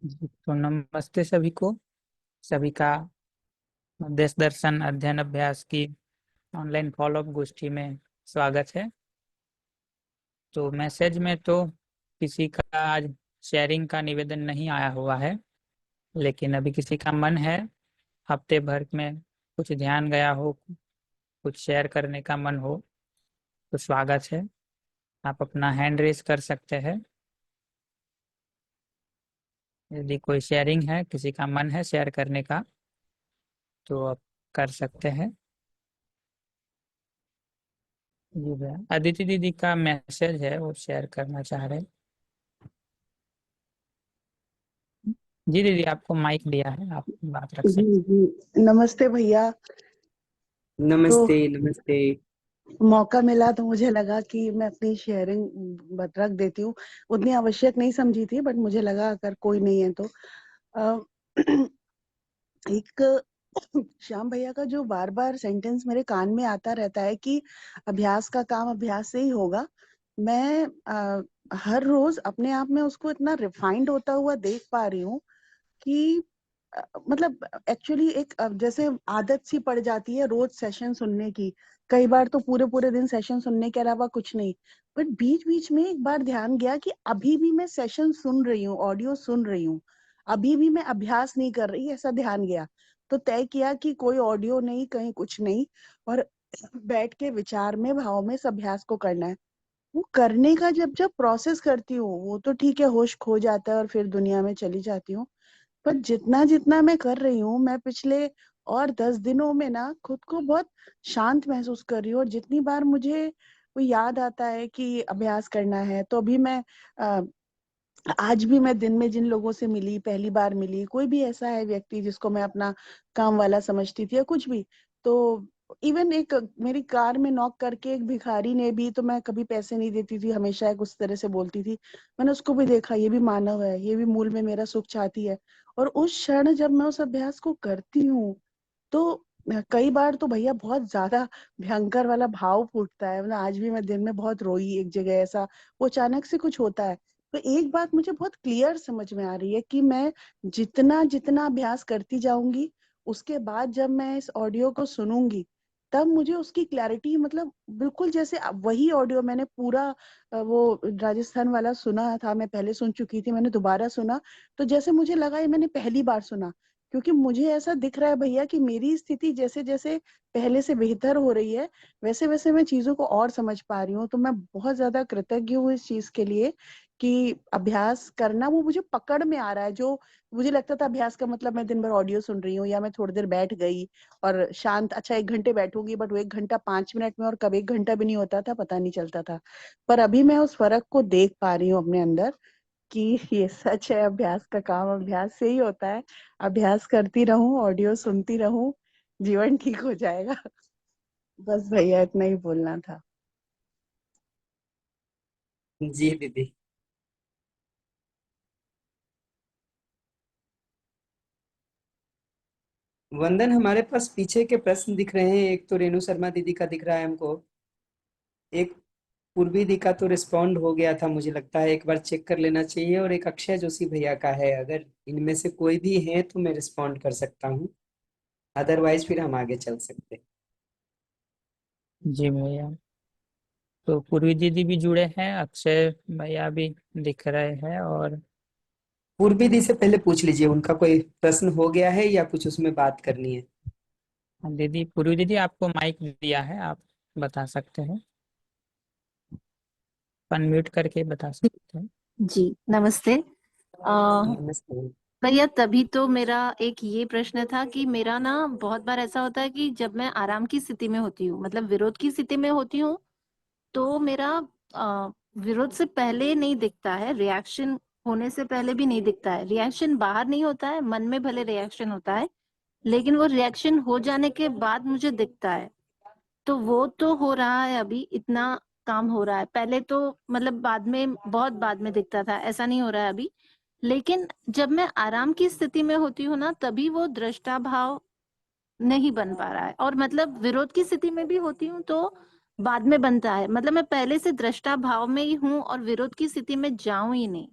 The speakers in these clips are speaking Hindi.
जी, तो नमस्ते सभी को। सभी का देश दर्शन अध्ययन अभ्यास की ऑनलाइन फॉलोअप गोष्ठी में स्वागत है। तो मैसेज में तो किसी का आज शेयरिंग का निवेदन नहीं आया हुआ है, लेकिन अभी किसी का मन है, हफ्ते भर में कुछ ध्यान गया हो, कुछ शेयर करने का मन हो, तो स्वागत है। आप अपना हैंड रेज कर सकते हैं। यदि कोई शेयरिंग है, किसी का मन है शेयर करने का, तो आप कर सकते हैं। जी भैया, अदिति दीदी का मैसेज है, वो शेयर करना चाह रहे हैं। जी दीदी, आपको माइक दिया है, आप बात रख जी सकते जी, नमस्ते भैया। तो नमस्ते नमस्ते। मौका मिला तो मुझे लगा कि मैं अपनी शेयरिंग रख देती हूँ। उतनी आवश्यक नहीं समझी थी, बट मुझे लगा अगर कोई नहीं है तो अ, एक श्याम भैया का जो बार बार सेंटेंस मेरे कान में आता रहता है कि अभ्यास का काम अभ्यास से ही होगा। मैं हर रोज अपने आप में उसको इतना रिफाइंड होता हुआ देख पा रही हूँ कि मतलब एक्चुअली एक जैसे आदत सी पड़ जाती है रोज सेशन सुनने की। कई बार तो पूरे पूरे दिन सेशन सुनने के अलावा कुछ नहीं। बट बीच बीच में एक बार ध्यान गया कि अभी भी मैं सेशन सुन रही हूँ, ऑडियो सुन रही हूँ, अभी भी मैं अभ्यास नहीं कर रही, ऐसा ध्यान गया। तो तय किया कि कोई ऑडियो नहीं, कहीं कुछ नहीं, और बैठ के विचार में, भाव में इस अभ्यास को करना है। वो करने का जब जब प्रोसेस करती हूँ, वो तो ठीक है, होश खो जाता है और फिर दुनिया में चली जाती हूँ। पर जितना जितना मैं कर रही हूँ, मैं पिछले और 10 दिनों में ना खुद को बहुत शांत महसूस कर रही हूँ। और जितनी बार मुझे वो याद आता है कि अभ्यास करना है, तो अभी मैं अ, आज भी मैं दिन में जिन लोगों से मिली, पहली बार मिली, कोई भी ऐसा है व्यक्ति जिसको मैं अपना काम वाला समझती थी या कुछ भी, तो इवन एक मेरी कार में नॉक करके एक भिखारी ने भी, तो मैं कभी पैसे नहीं देती थी, हमेशा एक उस तरह से बोलती थी, मैंने उसको भी देखा, ये भी मानव है, ये भी मूल में मेरा सुख चाहती है। और उस क्षण जब मैं उस अभ्यास को करती हूँ, तो कई बार तो भैया बहुत ज्यादा भयंकर वाला भाव फूटता है। मतलब आज भी मैं दिन में बहुत रोई एक जगह, ऐसा वो अचानक से कुछ होता है। तो एक बात मुझे बहुत क्लियर समझ में आ रही है कि मैं जितना जितना अभ्यास करती जाऊंगी, उसके बाद जब मैं इस ऑडियो को सुनूंगी, तब मुझे उसकी क्लैरिटी, मतलब बिल्कुल जैसे वही ऑडियो मैंने पूरा वो राजस्थान वाला सुना था, मैं पहले सुन चुकी थी, मैंने दोबारा सुना, तो जैसे मुझे लगा ये मैंने पहली बार सुना। क्योंकि मुझे ऐसा दिख रहा है भैया कि मेरी स्थिति जैसे जैसे पहले से बेहतर हो रही है, वैसे वैसे मैं चीजों को और समझ पा रही हूँ। तो मैं बहुत ज्यादा कृतज्ञ हूँ इस चीज के लिए कि अभ्यास करना वो मुझे पकड़ में आ रहा है। जो मुझे लगता था अभ्यास का मतलब मैं दिन भर ऑडियो सुन रही हूँ, या मैं थोड़ी देर बैठ गई और शांत, अच्छा 1 घंटे बैठूंगी, बट वो 1 घंटा 5 मिनट में और कब 1 घंटा भी नहीं होता था, पता नहीं चलता था। पर अभी मैं उस फर्क को देख पा रही हूँ अपने अंदर कि ये सच है, अभ्यास का काम अभ्यास से ही होता है। अभ्यास करती रहूं, ऑडियो सुनती रहूं, जीवन ठीक हो जाएगा। बस भैया इतना ही बोलना था। जी दीदी। वंदन, हमारे पास पीछे के प्रश्न दिख रहे हैं। एक तो रेणु शर्मा दीदी का दिख रहा है हमको। एक पूर्वी दी का तो रिस्पॉन्ड हो गया था, मुझे लगता है एक बार चेक कर लेना चाहिए। और एक अक्षय जोशी भैया का है। अगर इनमें से कोई भी है तो मैं रिस्पॉन्ड कर सकता हूँ, अदरवाइज फिर हम आगे चल सकते हैं। हैं। जी भैया, तो पूर्वी दीदी भी जुड़े हैं, अक्षय भैया भी दिख रहे हैं। और पूर्वी दी से पहले पूछ लीजिए, उनका कोई प्रश्न हो गया है या कुछ उसमें बात करनी है। दीदी, पूर्वी दीदी आपको माइक दिया है, आप बता सकते हैं, अनम्यूट करके बता सकते हैं। जी नमस्ते। नमस्ते। भैया तभी तो मेरा एक ये प्रश्न था कि मेरा ना बहुत बार ऐसा होता है कि जब मैं आराम की स्थिति में होती हूँ, मतलब विरोध की स्थिति में होती हूँ, तो मेरा विरोध से पहले नहीं दिखता है, रिएक्शन होने से पहले भी नहीं दिखता है। रिएक्शन बाहर नहीं होता है, मन में भले रिएक्शन होता है, लेकिन वो रिएक्शन हो जाने के बाद मुझे दिखता है। तो वो तो हो रहा है, अभी इतना काम हो रहा है। पहले तो मतलब बाद में, बहुत बाद में दिखता था, ऐसा नहीं हो रहा है अभी। लेकिन जब मैं आराम की स्थिति में होती हूँ ना, तभी वो दृष्टा भाव नहीं बन पा रहा है। और मतलब विरोध की स्थिति में भी होती हूँ तो बाद में बनता है, मतलब मैं पहले से दृष्टा भाव में ही हूँ और विरोध की स्थिति में जाऊं ही नहीं।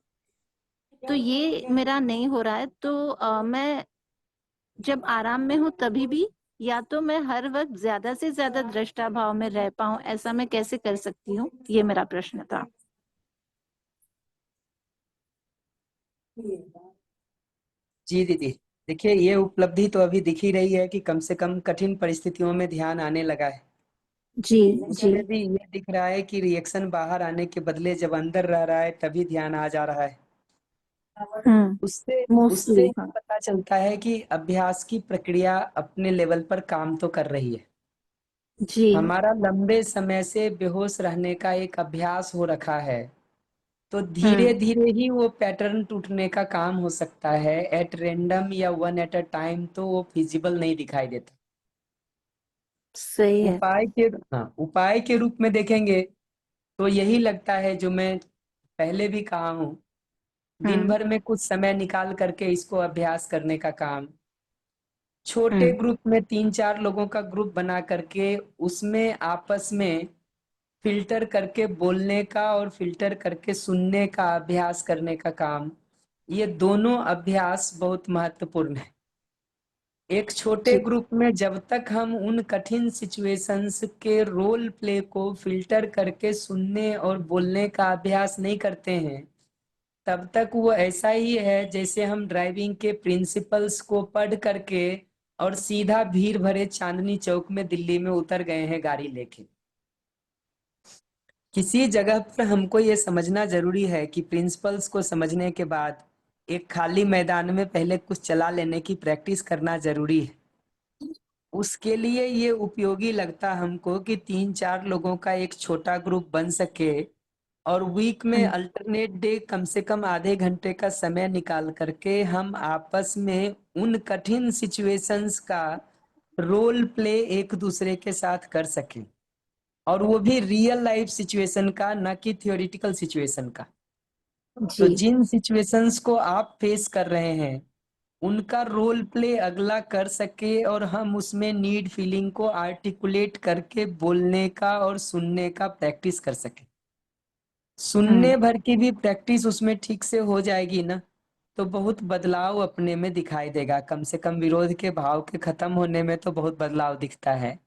तो ये मेरा नहीं हो रहा है। तो मैं जब आराम में हूँ तभी भी, या तो मैं हर वक्त ज्यादा से ज्यादा दृष्टा भाव में रह पाऊं, ऐसा मैं कैसे कर सकती हूँ? ये मेरा प्रश्न था। जी दीदी, देखिए ये उपलब्धि तो अभी दिख ही रही है कि कम से कम कठिन परिस्थितियों में ध्यान आने लगा है। जी जी। इसमें भी ये दिख रहा है कि रिएक्शन बाहर आने के बदले जब अंदर रह रहा है तभी ध्यान आ जा रहा है। उससे उससे मोस्टली ये हाँ। पता चलता है कि अभ्यास की प्रक्रिया अपने लेवल पर काम तो कर रही है। जी। हमारा लंबे समय से बेहोश रहने का एक अभ्यास हो रखा है, तो धीरे हम्म। धीरे ही वो पैटर्न टूटने का काम हो सकता है। एट रेंडम या वन एट अ टाइम तो वो फिजिबल नहीं दिखाई देता। सही है। उपाय के रूप में देखेंगे तो यही लगता है, जो मैं पहले भी कहा हूँ, दिन हम्म। भर में कुछ समय निकाल करके इसको अभ्यास करने का काम। छोटे हम्म। ग्रुप में 3-4 लोगों का ग्रुप बना करके उसमें आपस में फिल्टर करके बोलने का और फिल्टर करके सुनने का अभ्यास करने का काम। ये दोनों अभ्यास बहुत महत्वपूर्ण है। एक छोटे जी। ग्रुप में जब तक हम उन कठिन सिचुएशंस के रोल प्ले को फिल्टर करके सुनने और बोलने का अभ्यास नहीं करते हैं, तब तक वो ऐसा ही है जैसे हम ड्राइविंग के प्रिंसिपल्स को पढ़ करके और सीधा भीड़ भरे चांदनी चौक में दिल्ली में उतर गए हैं गाड़ी लेके। किसी जगह पर हमको ये समझना जरूरी है कि प्रिंसिपल्स को समझने के बाद एक खाली मैदान में पहले कुछ चला लेने की प्रैक्टिस करना जरूरी है। उसके लिए ये उपयोगी लगता हमको कि 3-4 लोगों का एक छोटा ग्रुप बन सके और वीक में हम्म। अल्टरनेट डे कम से कम आधे घंटे का समय निकाल करके हम आपस में उन कठिन सिचुएशंस का रोल प्ले एक दूसरे के साथ कर सकें, और वो भी रियल लाइफ सिचुएशन का, न कि थियोरिटिकल सिचुएशन का। तो जी। जिन सिचुएशंस को आप फेस कर रहे हैं उनका रोल प्ले अगला कर सके और हम उसमें नीड फीलिंग को आर्टिकुलेट करके बोलने का और सुनने का प्रैक्टिस कर सके। हम्म। सुनने भर की भी प्रैक्टिस उसमें ठीक से हो जाएगी ना, तो बहुत बदलाव अपने में दिखाई देगा। कम से कम विरोध के भाव के खत्म होने में तो बहुत बदलाव दिखता है।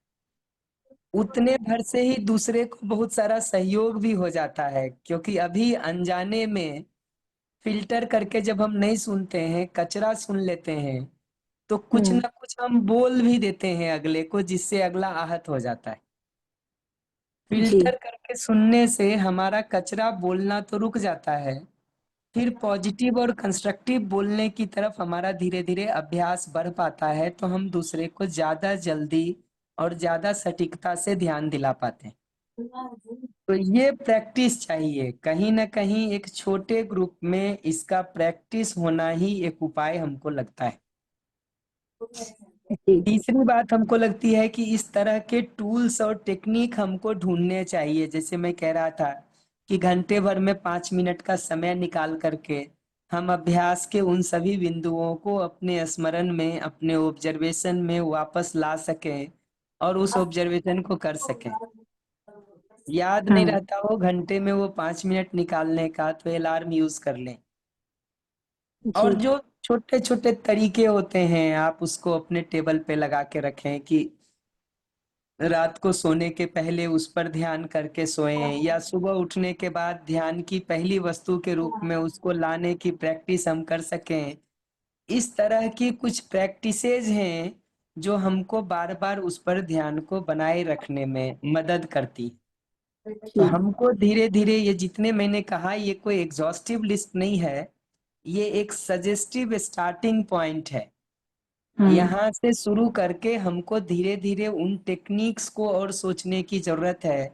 उतने भर से ही दूसरे को बहुत सारा सहयोग भी हो जाता है, क्योंकि अभी अनजाने में फिल्टर करके जब हम नहीं सुनते हैं, कचरा सुन लेते हैं, तो कुछ हम्म। ना कुछ हम बोल भी देते हैं अगले को, जिससे अगला आहत हो जाता है। जी। फिल्टर करके सुनने से हमारा कचरा बोलना तो रुक जाता है, फिर पॉजिटिव और कंस्ट्रक्टिव बोलने की तरफ हमारा धीरे धीरे अभ्यास बढ़ पाता है, तो हम दूसरे को ज्यादा जल्दी और ज्यादा सटीकता से ध्यान दिला पाते हैं। तो ये प्रैक्टिस चाहिए, कहीं ना कहीं एक छोटे ग्रुप में इसका प्रैक्टिस होना ही एक उपाय हमको लगता है। जी। तीसरी बात हमको लगती है कि इस तरह के टूल्स और टेक्निक हमको ढूंढने चाहिए। जैसे मैं कह रहा था कि घंटे भर में 5 मिनट का समय निकाल करके हम अभ्यास के उन सभी बिंदुओं को अपने स्मरण में, अपने ऑब्जर्वेशन में वापस ला सकें और उस ऑब्जर्वेशन को कर सकें। याद नहीं हम्म। रहता हो घंटे में वो 5 मिनट निकालने का, तो अलार्म यूज कर लें। और जी। जो छोटे छोटे तरीके होते हैं आप उसको अपने टेबल पे लगा के रखें कि रात को सोने के पहले उस पर ध्यान करके सोएं, या सुबह उठने के बाद ध्यान की पहली वस्तु के रूप में उसको लाने की प्रैक्टिस हम कर सकें। इस तरह की कुछ प्रैक्टिसेज हैं जो हमको बार बार उस पर ध्यान को बनाए रखने में मदद करती। तो जी। हमको धीरे धीरे, ये जितने मैंने कहा ये कोई एग्जॉस्टिव लिस्ट नहीं है, ये एक सजेस्टिव स्टार्टिंग पॉइंट है। हम्म। यहाँ से शुरू करके हमको धीरे धीरे उन टेक्निक्स को और सोचने की जरूरत है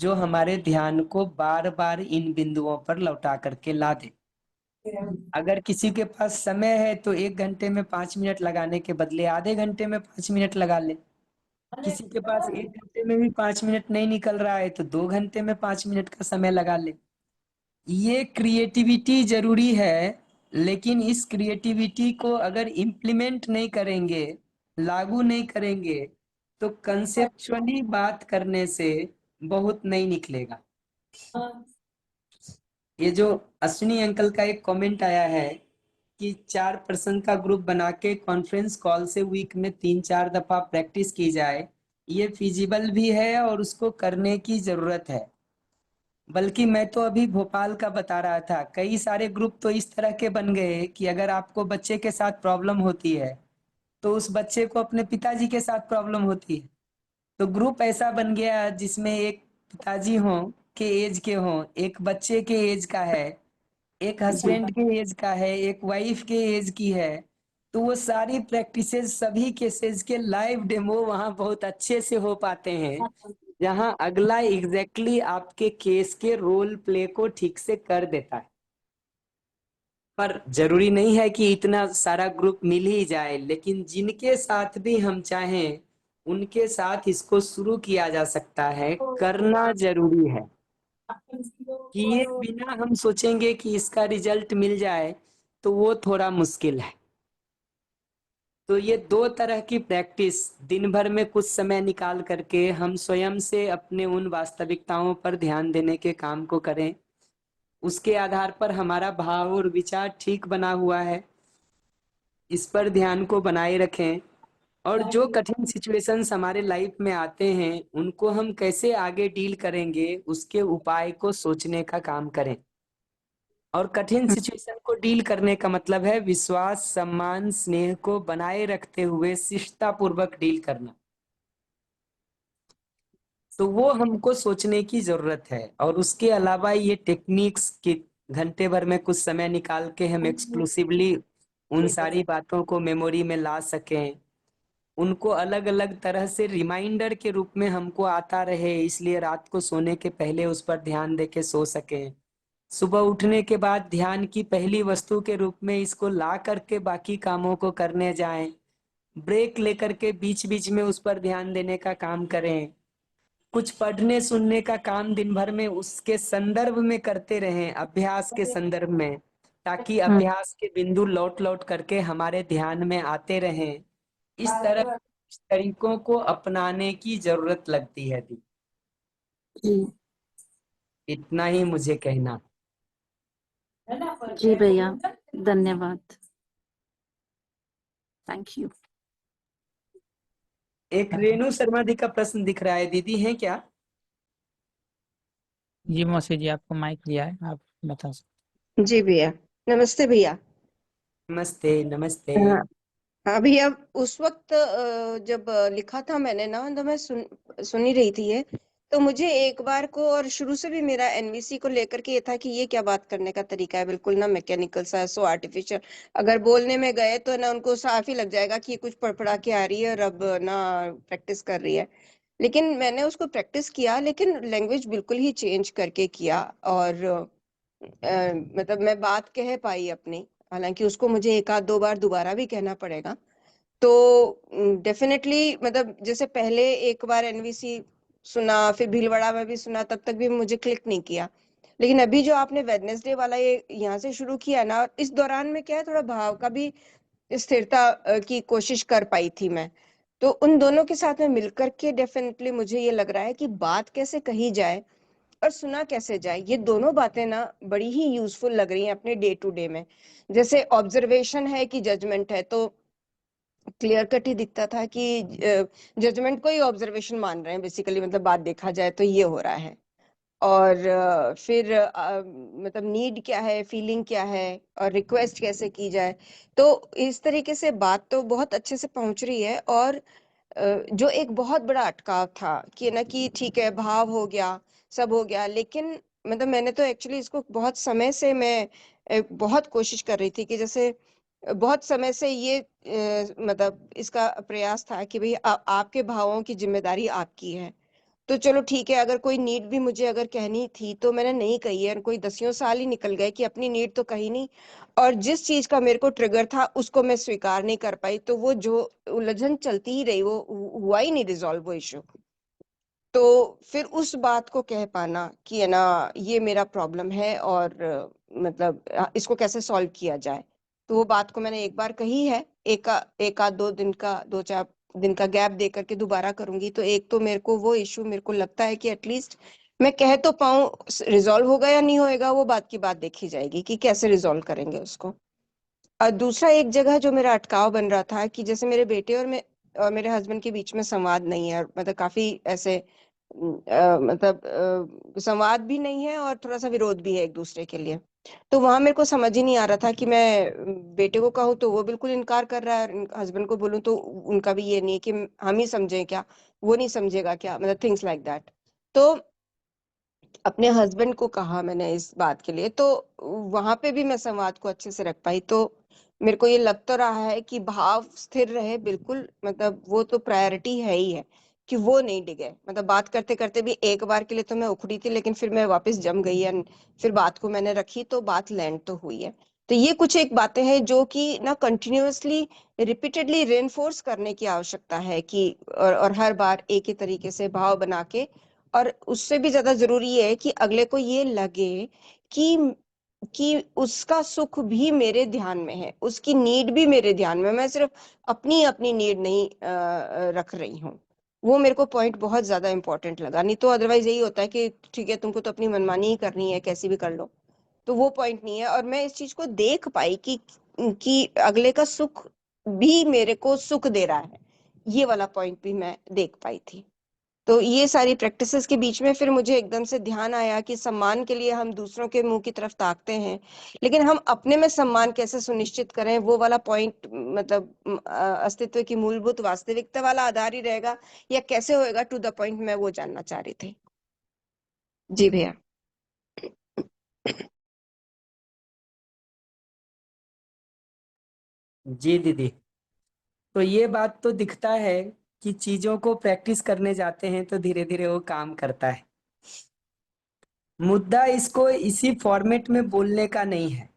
जो हमारे ध्यान को बार बार इन बिंदुओं पर लौटा करके ला दे। अगर किसी के पास समय है तो 1 घंटे में 5 मिनट लगाने के बदले आधे घंटे में 5 मिनट लगा ले। किसी के पास 1 घंटे में भी 5 मिनट नहीं निकल रहा है तो 2 घंटे में 5 मिनट का समय लगा ले। ये क्रिएटिविटी जरूरी है, लेकिन इस क्रिएटिविटी को अगर इम्प्लीमेंट नहीं करेंगे, लागू नहीं करेंगे, तो कंसेप्चुअली बात करने से बहुत नहीं निकलेगा। ये जो अश्विनी अंकल का एक कमेंट आया है कि 4 पर्सन का ग्रुप बना के कॉन्फ्रेंस कॉल से वीक में 3-4 दफा प्रैक्टिस की जाए, ये फिजिबल भी है और उसको करने की जरूरत है। बल्कि मैं तो अभी भोपाल का बता रहा था, कई सारे ग्रुप तो इस तरह के बन गए कि अगर आपको बच्चे के साथ प्रॉब्लम होती है तो उस बच्चे को अपने पिताजी के साथ प्रॉब्लम होती है। तो ग्रुप ऐसा बन गया जिसमें एक पिताजी हों के एज के हों, एक बच्चे के एज का है, एक हस्बैंड के एज का है, एक वाइफ के एज की है। तो वो सारी प्रैक्टिसेस सभी केसेस के लाइव डेमो वहाँ बहुत अच्छे से हो पाते हैं, जहाँ अगला एग्जैक्टली आपके केस के रोल प्ले को ठीक से कर देता है। पर जरूरी नहीं है कि इतना सारा ग्रुप मिल ही जाए, लेकिन जिनके साथ भी हम चाहें उनके साथ इसको शुरू किया जा सकता है। करना जरूरी है, किए बिना हम सोचेंगे कि इसका रिजल्ट मिल जाए तो वो थोड़ा मुश्किल है। तो ये 2 तरह की प्रैक्टिस दिन भर में कुछ समय निकाल करके हम स्वयं से अपने उन वास्तविकताओं पर ध्यान देने के काम को करें। उसके आधार पर हमारा भाव और विचार ठीक बना हुआ है, इस पर ध्यान को बनाए रखें। और जो कठिन सिचुएशंस हमारे लाइफ में आते हैं उनको हम कैसे आगे डील करेंगे उसके उपाय को सोचने का काम करें। और कठिन सिचुएशन को डील करने का मतलब है विश्वास, सम्मान, स्नेह को बनाए रखते हुए शिष्टता पूर्वक डील करना। तो वो हमको सोचने की जरूरत है। और उसके अलावा ये टेक्निक्स के घंटे भर में कुछ समय निकाल के हम एक्सक्लूसिवली उन सारी बातों को मेमोरी में ला सकें, उनको अलग अलग तरह से रिमाइंडर के रूप में हमको आता रहे, इसलिए रात को सोने के पहले उस पर ध्यान दे के सो सकें। सुबह उठने के बाद ध्यान की पहली वस्तु के रूप में इसको ला करके बाकी कामों को करने जाएं। ब्रेक लेकर के बीच बीच में उस पर ध्यान देने का काम करें। कुछ पढ़ने सुनने का काम दिन भर में उसके संदर्भ में करते रहें, अभ्यास के संदर्भ में, ताकि अभ्यास के बिंदु लौट लौट करके हमारे ध्यान में आते रहें। इस तरह कुछ तरीकों को अपनाने की जरूरत लगती है दी। जी इतना ही मुझे कहना। जी भैया, धन्यवाद, थैंक यू। एक रेणु शर्मा जी का प्रश्न दिख रहा है, दीदी है क्या? जी मौसी जी, आपको माइक दिया है, आप बता सकते। जी भैया, नमस्ते भैया। नमस्ते नमस्ते। हाँ हाँ भैया, उस वक्त जब लिखा था मैंने ना, तो मैं सुन ही रही थी ये। तो मुझे एक बार को, और शुरू से भी मेरा एनवीसी को लेकर के ये था कि ये क्या बात करने का तरीका है, बिल्कुल ना मैकेनिकल सा, सो आर्टिफिशियल। अगर बोलने में गए तो ना उनको साफ ही लग जाएगा कि ये कुछ पड़पड़ा के आ रही है और अब ना प्रैक्टिस कर रही है। लेकिन मैंने उसको प्रैक्टिस किया, लेकिन लैंग्वेज बिल्कुल ही चेंज करके किया। और मतलब मैं बात कह पाई अपनी, हालांकि उसको मुझे एक आध दो बार दोबारा भी कहना पड़ेगा। तो डेफिनेटली मतलब जैसे पहले एक बार एनवीसी सुना, फिर भीलवाड़ा में भी सुना, तब तक भी मुझे क्लिक नहीं किया। लेकिन अभी जो आपने वेडनेसडे वाला ये यहाँ से शुरू किया ना, इस दौरान में क्या है, थोड़ा भाव का भी स्थिरता की कोशिश कर पाई थी मैं। तो उन दोनों के साथ में मिलकर के डेफिनेटली मुझे ये लग रहा है कि बात कैसे कही जाए और सुना कैसे जाए, ये दोनों बातें ना बड़ी ही यूजफुल लग रही हैं अपने डे टू डे में। जैसे ऑब्जर्वेशन है कि जजमेंट है, तो क्लियर कट ही दिखता था कि जजमेंट को ही ऑब्जर्वेशन मान रहे हैं बेसिकली, मतलब बात देखा जाए तो ये हो रहा है। और फिर मतलब नीड क्या है, फीलिंग क्या है, और रिक्वेस्ट कैसे की जाए। तो इस तरीके से बात तो बहुत अच्छे से पहुंच रही है। और जो एक बहुत बड़ा अटकाव था कि ना, कि ठीक है भाव हो गया, सब हो गया, लेकिन मतलब मैंने तो एक्चुअली इसको बहुत समय से मैं बहुत कोशिश कर रही थी कि जैसे बहुत समय से ये मतलब इसका प्रयास था कि भाई आपके भावों की जिम्मेदारी आपकी है। तो चलो ठीक है, अगर कोई नीड भी मुझे अगर कहनी थी तो मैंने नहीं कही है। कोई 10 साल ही निकल गए कि अपनी नीड तो कही नहीं, और जिस चीज का मेरे को ट्रिगर था उसको मैं स्वीकार नहीं कर पाई, तो वो जो उलझन चलती ही रही, वो हुआ ही नहीं रिजॉल्व वो इशू। तो फिर उस बात को कह पाना कि है ना, ये मेरा प्रॉब्लम है, और मतलब इसको कैसे सॉल्व किया जाए। तो वो बात को मैंने एक बार कही है, एक आध 2 दिन का, 2-4 दिन का गैप दे करके दोबारा करूंगी। तो एक तो मेरे को वो इशू मेरे को लगता है कि एटलीस्ट मैं कह तो पाऊं, रिजॉल्व होगा या नहीं होएगा वो बात की बात देखी जाएगी कि कैसे रिजॉल्व करेंगे उसको। और दूसरा एक जगह जो मेरा अटकाव बन रहा था कि जैसे मेरे बेटे और मेरे हस्बैंड के बीच में संवाद नहीं है, और मतलब काफी ऐसे संवाद भी नहीं है और थोड़ा सा विरोध भी है एक दूसरे के लिए। तो वहां मेरे को समझ ही नहीं आ रहा था कि मैं बेटे को कहूँ तो वो बिल्कुल इनकार कर रहा है, हस्बैंड को बोलूं तो उनका भी ये नहीं है कि हम ही समझें क्या, वो नहीं समझेगा क्या, मतलब थिंग्स लाइक दैट। तो अपने हस्बैंड को कहा मैंने इस बात के लिए, तो वहां पे भी मैं संवाद को अच्छे से रख पाई। तो मेरे को ये लग तो रहा है कि भाव स्थिर रहे बिल्कुल, मतलब वो तो प्रायोरिटी है ही है कि वो नहीं डिगे। मतलब बात करते करते भी एक बार के लिए तो मैं उखड़ी थी, लेकिन फिर मैं वापस जम गई है, फिर बात को मैंने रखी तो बात लैंड तो हुई है। तो ये कुछ एक बातें हैं जो कि ना कंटिन्यूअसली रिपीटेडली रेनफोर्स करने की आवश्यकता है कि और हर बार एक ही तरीके से भाव बना के, और उससे भी ज्यादा जरूरी ये है कि अगले को ये लगे कि उसका सुख भी मेरे ध्यान में है, उसकी नीड भी मेरे ध्यान में, मैं सिर्फ अपनी अपनी नीड नहीं रख रही हूँ। वो मेरे को पॉइंट बहुत ज्यादा इंपॉर्टेंट लगा। नहीं तो अदरवाइज यही होता है कि ठीक है तुमको तो अपनी मनमानी ही करनी है, कैसी भी कर लो। तो वो पॉइंट नहीं है। और मैं इस चीज को देख पाई कि अगले का सुख भी मेरे को सुख दे रहा है, ये वाला पॉइंट भी मैं देख पाई थी। तो ये सारी प्रैक्टिसेस के बीच में फिर मुझे एकदम से ध्यान आया कि सम्मान के लिए हम दूसरों के मुंह की तरफ ताकते हैं, लेकिन हम अपने में सम्मान कैसे सुनिश्चित करें, वो वाला पॉइंट मतलब अस्तित्व की मूलभूत वास्तविकता वाला आधार ही रहेगा या कैसे होएगा टू द पॉइंट, मैं वो जानना चाह रही थी। जी भैया। जी दीदी, तो ये बात तो दिखता है कि चीजों को प्रैक्टिस करने जाते हैं तो धीरे धीरे वो काम करता है। मुद्दा इसको इसी फॉर्मेट में बोलने का नहीं है।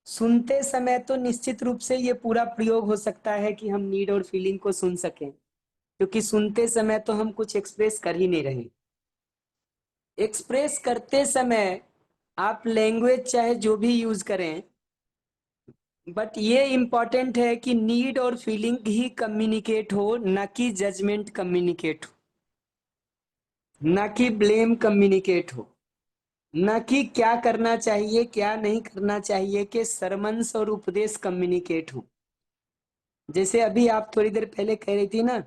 सुनते समय तो निश्चित रूप से ये पूरा प्रयोग हो सकता है कि हम नीड और फीलिंग को सुन सकें, क्योंकि सुनते समय तो हम कुछ एक्सप्रेस कर ही नहीं रहे। एक्सप्रेस करते समय आप लैंग्वेज चाहे जो भी यूज करें, बट ये इम्पॉर्टेंट है कि नीड और फीलिंग ही कम्युनिकेट हो, ना कि जजमेंट कम्युनिकेट हो, ना कि ब्लेम कम्युनिकेट हो, ना कि क्या करना चाहिए क्या नहीं करना चाहिए के सरमन्स और उपदेश कम्युनिकेट हो। जैसे अभी आप थोड़ी देर पहले कह रही थी ना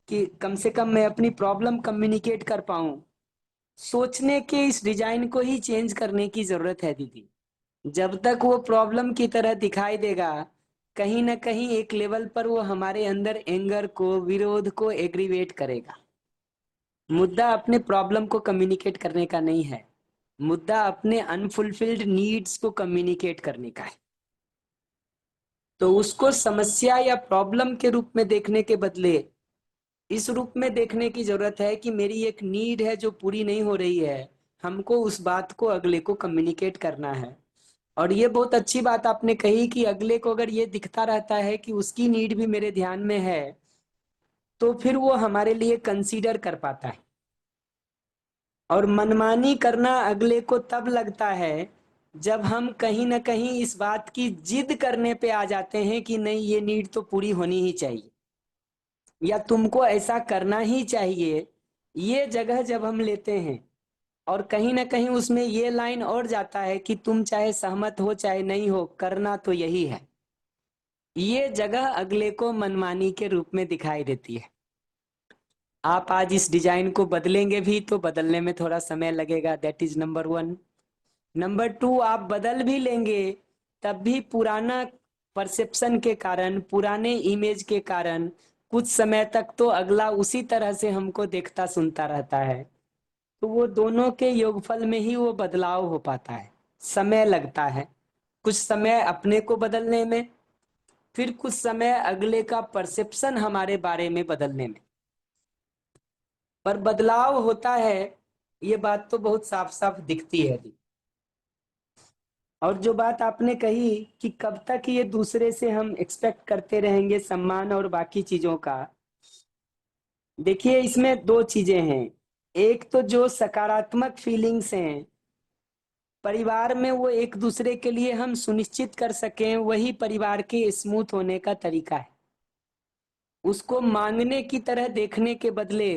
कि कम से कम मैं अपनी प्रॉब्लम कम्युनिकेट कर पाऊं, सोचने के इस डिजाइन को ही चेंज करने की जरूरत है दीदी। जब तक वो प्रॉब्लम की तरह दिखाई देगा, कहीं ना कहीं एक लेवल पर वो हमारे अंदर एंगर को, विरोध को एग्रीवेट करेगा। मुद्दा अपने प्रॉब्लम को कम्युनिकेट करने का नहीं है, मुद्दा अपने अनफुलफिल्ड नीड्स को कम्युनिकेट करने का है। तो उसको समस्या या प्रॉब्लम के रूप में देखने के बदले इस रूप में देखने की जरूरत है कि मेरी एक नीड है जो पूरी नहीं हो रही है, हमको उस बात को अगले को कम्युनिकेट करना है। और ये बहुत अच्छी बात आपने कही कि अगले को अगर ये दिखता रहता है कि उसकी नीड भी मेरे ध्यान में है, तो फिर वो हमारे लिए कंसीडर कर पाता है। और मनमानी करना अगले को तब लगता है जब हम कहीं ना कहीं इस बात की जिद करने पे आ जाते हैं कि नहीं ये नीड तो पूरी होनी ही चाहिए या तुमको ऐसा करना ही चाहिए। ये जगह जब हम लेते हैं और कहीं ना कहीं उसमें ये लाइन और जाता है कि तुम चाहे सहमत हो चाहे नहीं हो, करना तो यही है, ये जगह अगले को मनमानी के रूप में दिखाई देती है। आप आज इस डिजाइन को बदलेंगे भी तो बदलने में थोड़ा समय लगेगा, दैट इज नंबर 1। नंबर 2, आप बदल भी लेंगे तब भी पुराना परसेप्शन के कारण, पुराने इमेज के कारण कुछ समय तक तो अगला उसी तरह से हमको देखता सुनता रहता है। तो वो दोनों के योगफल में ही वो बदलाव हो पाता है। समय लगता है, कुछ समय अपने को बदलने में, फिर कुछ समय अगले का परसेप्शन हमारे बारे में बदलने में, पर बदलाव होता है। ये बात तो बहुत साफ साफ दिखती है। और जो बात आपने कही कि कब तक ये दूसरे से हम एक्सपेक्ट करते रहेंगे सम्मान और बाकी चीजों का, देखिए इसमें दो चीजें हैं। एक तो जो सकारात्मक फीलिंग्स हैं परिवार में, वो एक दूसरे के लिए हम सुनिश्चित कर सकें, वही परिवार के स्मूथ होने का तरीका है। उसको मांगने की तरह देखने के बदले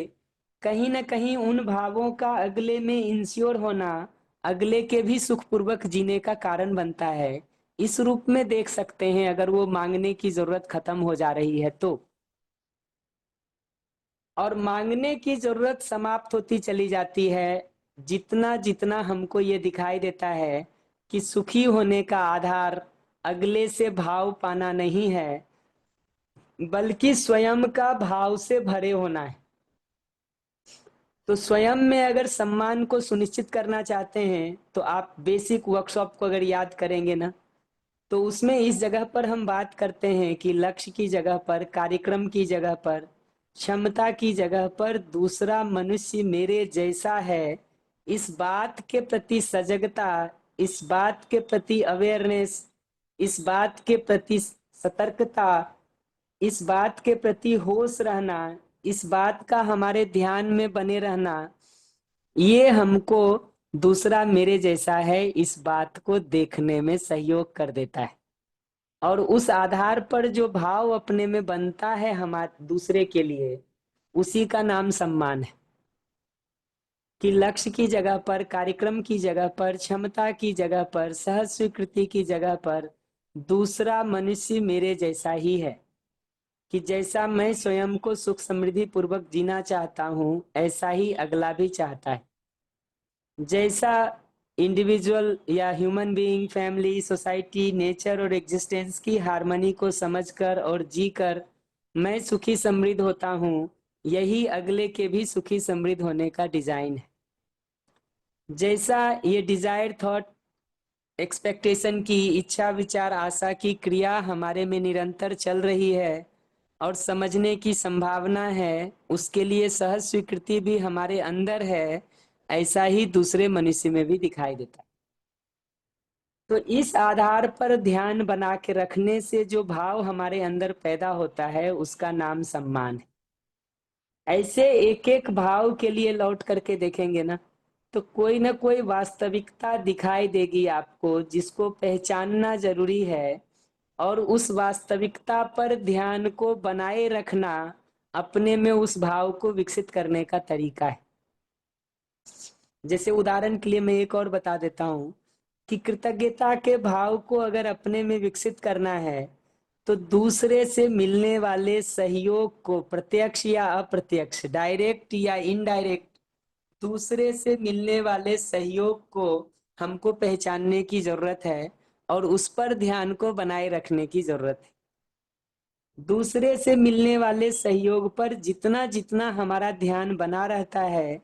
कहीं ना कहीं उन भावों का अगले में इंश्योर होना अगले के भी सुखपूर्वक जीने का कारण बनता है। इस रूप में देख सकते हैं अगर वो मांगने की जरूरत खत्म हो जा रही है तो। और मांगने की जरूरत समाप्त होती चली जाती है जितना जितना हमको ये दिखाई देता है कि सुखी होने का आधार अगले से भाव पाना नहीं है, बल्कि स्वयं का भाव से भरे होना है। तो स्वयं में अगर सम्मान को सुनिश्चित करना चाहते हैं तो आप बेसिक वर्कशॉप को अगर याद करेंगे ना, तो उसमें इस जगह पर हम बात करते हैं कि लक्ष्य की जगह पर, कार्यक्रम की जगह पर, क्षमता की जगह पर दूसरा मनुष्य मेरे जैसा है, इस बात के प्रति सजगता, इस बात के प्रति अवेयरनेस, इस बात के प्रति सतर्कता, इस बात के प्रति होश रहना, इस बात का हमारे ध्यान में बने रहना, ये हमको दूसरा मेरे जैसा है इस बात को देखने में सहयोग कर देता है। और उस आधार पर जो भाव अपने में बनता है हमारे दूसरे के लिए, उसी का नाम सम्मान है। कि लक्ष्य की जगह पर, कार्यक्रम की जगह पर, क्षमता की जगह पर, सहज स्वीकृति की जगह पर दूसरा मनुष्य मेरे जैसा ही है। कि जैसा मैं स्वयं को सुख समृद्धि पूर्वक जीना चाहता हूँ ऐसा ही अगला भी चाहता है। जैसा इंडिविजुअल या human being, family, society, nature और एग्जिस्टेंस की हार्मनी को समझकर और जीकर मैं सुखी समृद्ध होता हूँ, यही अगले के भी सुखी समृद्ध होने का डिजाइन है। जैसा ये डिजायर, थॉट, एक्सपेक्टेशन की, इच्छा, विचार, आशा की क्रिया हमारे में निरंतर चल रही है और समझने की संभावना है, उसके लिए सहज स्वीकृति भी हमारे अंदर है, ऐसा ही दूसरे मनुष्य में भी दिखाई देता है। तो इस आधार पर ध्यान बना के रखने से जो भाव हमारे अंदर पैदा होता है उसका नाम सम्मान है। ऐसे एक एक भाव के लिए लौट करके देखेंगे ना, तो कोई ना कोई वास्तविकता दिखाई देगी आपको, जिसको पहचानना जरूरी है। और उस वास्तविकता पर ध्यान को बनाए रखना अपने में उस भाव को विकसित करने का तरीका है। जैसे उदाहरण के लिए मैं एक और बता देता हूं कि कृतज्ञता के भाव को अगर अपने में विकसित करना है तो दूसरे से मिलने वाले सहयोग को, प्रत्यक्ष या अप्रत्यक्ष, डायरेक्ट या इनडायरेक्ट, दूसरे से मिलने वाले सहयोग को हमको पहचानने की जरूरत है और उस पर ध्यान को बनाए रखने की जरूरत है। दूसरे से मिलने वाले सहयोग पर जितना जितना हमारा ध्यान बना रहता है,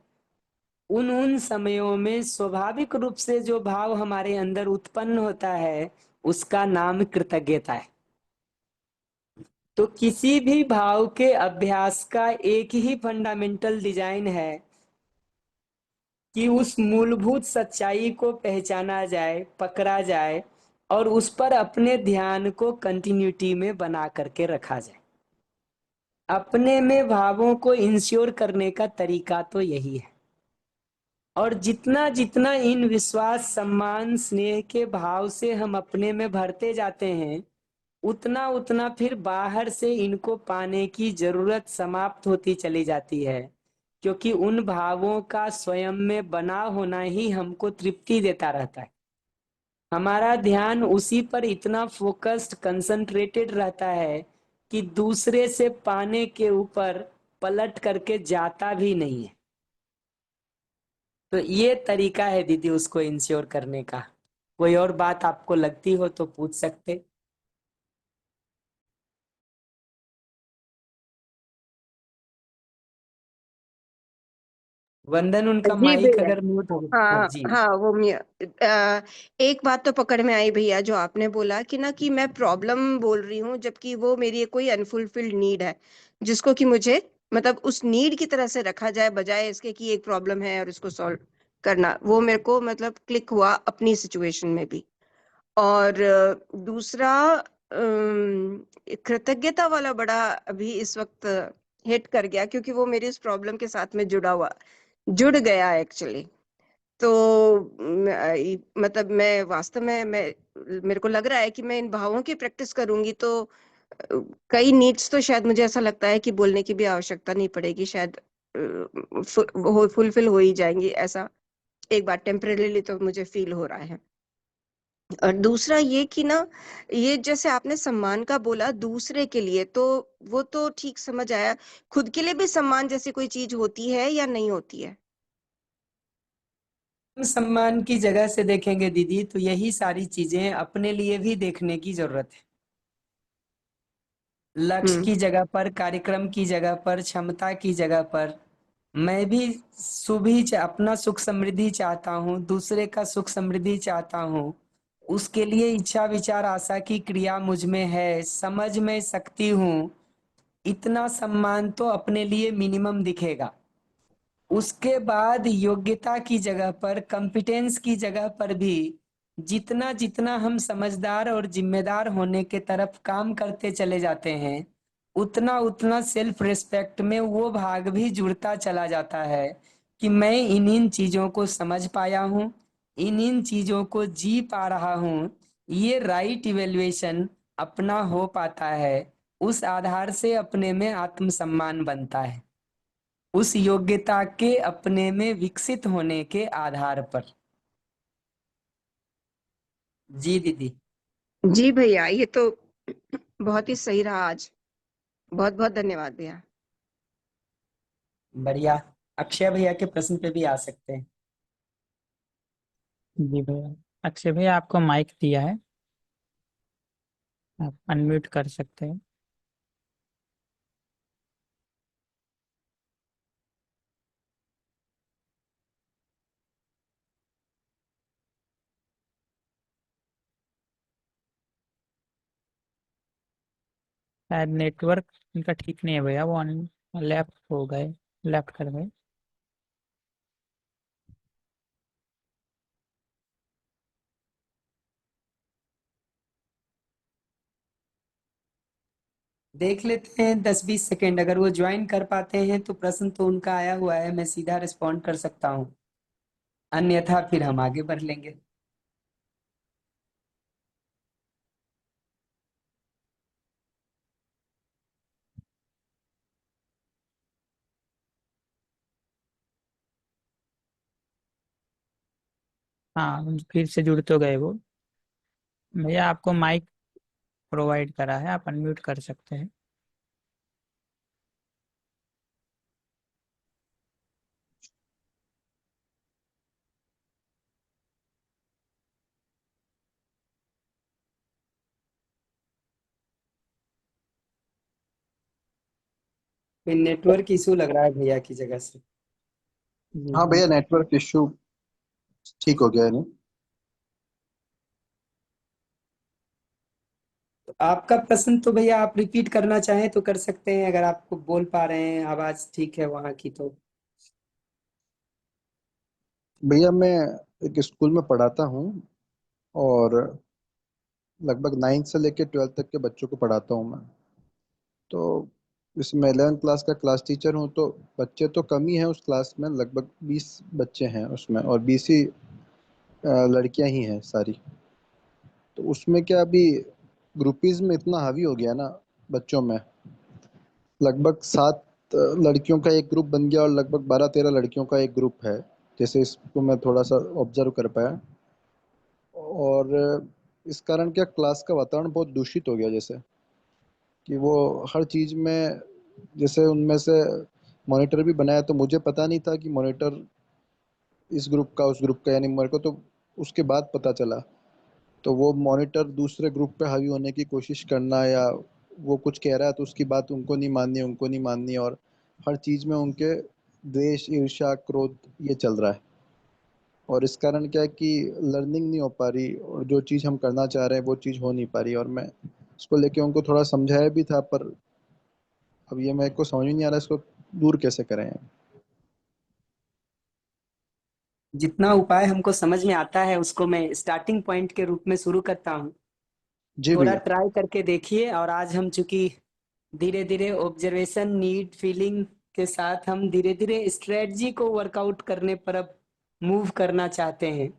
उन उन समयों में स्वाभाविक रूप से जो भाव हमारे अंदर उत्पन्न होता है उसका नाम कृतज्ञता है। तो किसी भी भाव के अभ्यास का एक ही फंडामेंटल डिजाइन है कि उस मूलभूत सच्चाई को पहचाना जाए, पकड़ा जाए और उस पर अपने ध्यान को कंटिन्यूटी में बना करके रखा जाए। अपने में भावों को इंश्योर करने का तरीका तो यही है। और जितना जितना इन विश्वास, सम्मान, स्नेह के भाव से हम अपने में भरते जाते हैं, उतना उतना फिर बाहर से इनको पाने की जरूरत समाप्त होती चली जाती है, क्योंकि उन भावों का स्वयं में बना होना ही हमको तृप्ति देता रहता है। हमारा ध्यान उसी पर इतना फोकस्ड, कंसंट्रेटेड रहता है कि दूसरे से पाने के ऊपर पलट करके जाता भी नहीं है। तो ये तरीका है दीदी उसको इंश्योर करने का। कोई और बात आपको लगती हो तो पूछ सकते। वंदन, उनका जी माइक भैया। अगर म्यूट हो गया। हाँ हाँ जी। हाँ, एक बात तो पकड़ में आई भैया, जो आपने बोला कि ना कि मैं प्रॉब्लम बोल रही हूँ जबकि वो मेरी कोई अनफुलफिल्ड नीड है, जिसको कि मुझे मतलब उस नीड की तरह से रखा जाए, बजाय इसके कि एक प्रॉब्लम है और उसको सॉल्व करना। वो मेरे को मतलब क्लिक हुआ अपनी सिचुएशन में भी। और दूसरा कृतज्ञता वाला बड़ा अभी इस वक्त हिट कर गया, क्योंकि वो मेरी इस प्रॉब्लम के साथ में जुड़ गया एक्चुअली। तो मतलब मैं वास्तव में मेरे को लग रहा है कि मैं इन भावों की प्रैक्टिस करूंगी तो कई नीड्स तो शायद मुझे ऐसा लगता है कि बोलने की भी आवश्यकता नहीं पड़ेगी, शायद फुलफिल हो ही जाएंगी, ऐसा एक बार टेम्परेरीली तो मुझे फील हो रहा है। और दूसरा ये कि ना, ये जैसे आपने सम्मान का बोला दूसरे के लिए, तो वो तो ठीक समझ आया। खुद के लिए भी सम्मान जैसी कोई चीज होती है या नहीं होती है? हम सम्मान की जगह से देखेंगे दीदी, तो यही सारी चीजें अपने लिए भी देखने की जरूरत है। लक्ष्य की जगह पर, कार्यक्रम की जगह पर, क्षमता की जगह पर मैं भी अपना सुख समृद्धि चाहता हूँ, दूसरे का सुख समृद्धि चाहता हूँ। उसके लिए इच्छा विचार आशा की क्रिया मुझ में है, समझ में सकती हूँ। इतना सम्मान तो अपने लिए मिनिमम दिखेगा। उसके बाद योग्यता की जगह पर, कॉम्पिटेंस की जगह पर भी जितना जितना हम समझदार और जिम्मेदार होने के तरफ काम करते चले जाते हैं, उतना उतना सेल्फ रिस्पेक्ट में वो भाग भी जुड़ता चला जाता है कि मैं इन चीजों को समझ पाया हूँ, इन चीजों को जी पा रहा हूँ। ये राइट इवेल्युएशन अपना हो पाता है। उस आधार से अपने में आत्मसम्मान बनता है, उस योग्यता के अपने में विकसित होने के आधार पर। जी दीदी। जी भैया, ये तो बहुत ही सही रहा आज। बहुत बहुत धन्यवाद भैया। बढ़िया। अक्षय भैया के प्रश्न पे भी आ सकते हैं। जी भैया, अक्षय भैया आपको माइक दिया है, आप अनम्यूट कर सकते हैं। शायद नेटवर्क इनका ठीक नहीं है भैया, वो लेफ्ट हो गए, लेफ्ट कर गए। देख लेते हैं 10-20 सेकेंड, अगर वो ज्वाइन कर पाते हैं तो प्रश्न तो उनका आया हुआ है, मैं सीधा रिस्पॉन्ड कर सकता हूँ, अन्यथा फिर हम आगे बढ़ लेंगे। हाँ, फिर से जुड़ तो गए वो। भैया आपको माइक प्रोवाइड करा है, आप अनम्यूट कर सकते हैं। फिर नेटवर्क इशू लग रहा है भैया की जगह से। जी हाँ भैया, नेटवर्क इश्यू ठीक हो गया है नहीं? तो आपका प्रश्न तो भैया आप रिपीट करना चाहें तो कर सकते हैं, अगर आपको बोल पा रहे हैं, आवाज ठीक है वहां की तो। भैया मैं एक स्कूल में पढ़ाता हूँ और लगभग 9th से लेकर 12th तक के बच्चों को पढ़ाता हूँ मैं। तो इसमें 11th क्लास का क्लास टीचर हूँ, तो बच्चे तो कम ही हैं उस क्लास में, लगभग 20 बच्चे हैं उसमें, और 20 ही लड़कियां ही हैं सारी। तो उसमें क्या, अभी ग्रुपीज में इतना हावी हो गया ना बच्चों में, लगभग 7 लड़कियों का एक ग्रुप बन गया और लगभग 12-13 लड़कियों का एक ग्रुप है, जैसे इसको मैं थोड़ा सा ऑब्जर्व कर पाया। और इस कारण क्या, क्लास का वातावरण बहुत दूषित हो गया, जैसे कि वो हर चीज़ में, जैसे उनमें से मॉनिटर भी बनाया, तो मुझे पता नहीं था कि मॉनिटर इस ग्रुप का उस ग्रुप का, यानी मेरे को तो उसके बाद पता चला। तो वो मॉनिटर दूसरे ग्रुप पे हावी होने की कोशिश करना, या वो कुछ कह रहा है तो उसकी बात उनको नहीं माननी, और हर चीज़ में उनके द्वेष, ईर्ष्या, क्रोध ये चल रहा है। और इस कारण क्या है कि लर्निंग नहीं हो पा रही, और जो चीज़ हम करना चाह रहे हैं वो चीज़ हो नहीं पा रही। और मैं इसको लेके उनको थोड़ा समझाया भी था, पर अब ये मेरे को समझ में नहीं आ रहा इसको दूर कैसे करें। जितना उपाय हमको समझ में आता है उसको मैं स्टार्टिंग पॉइंट के रूप में शुरू करता हूँ। जी थोड़ा भैया। ट्राई करके देखिए, और आज हम चूंकि धीरे धीरे ऑब्जर्वेशन, नीड, फीलिंग के साथ हम धीरे धीरे स्ट्रेटजी को वर्कआउट करने पर अब मूव करना चाहते हैं।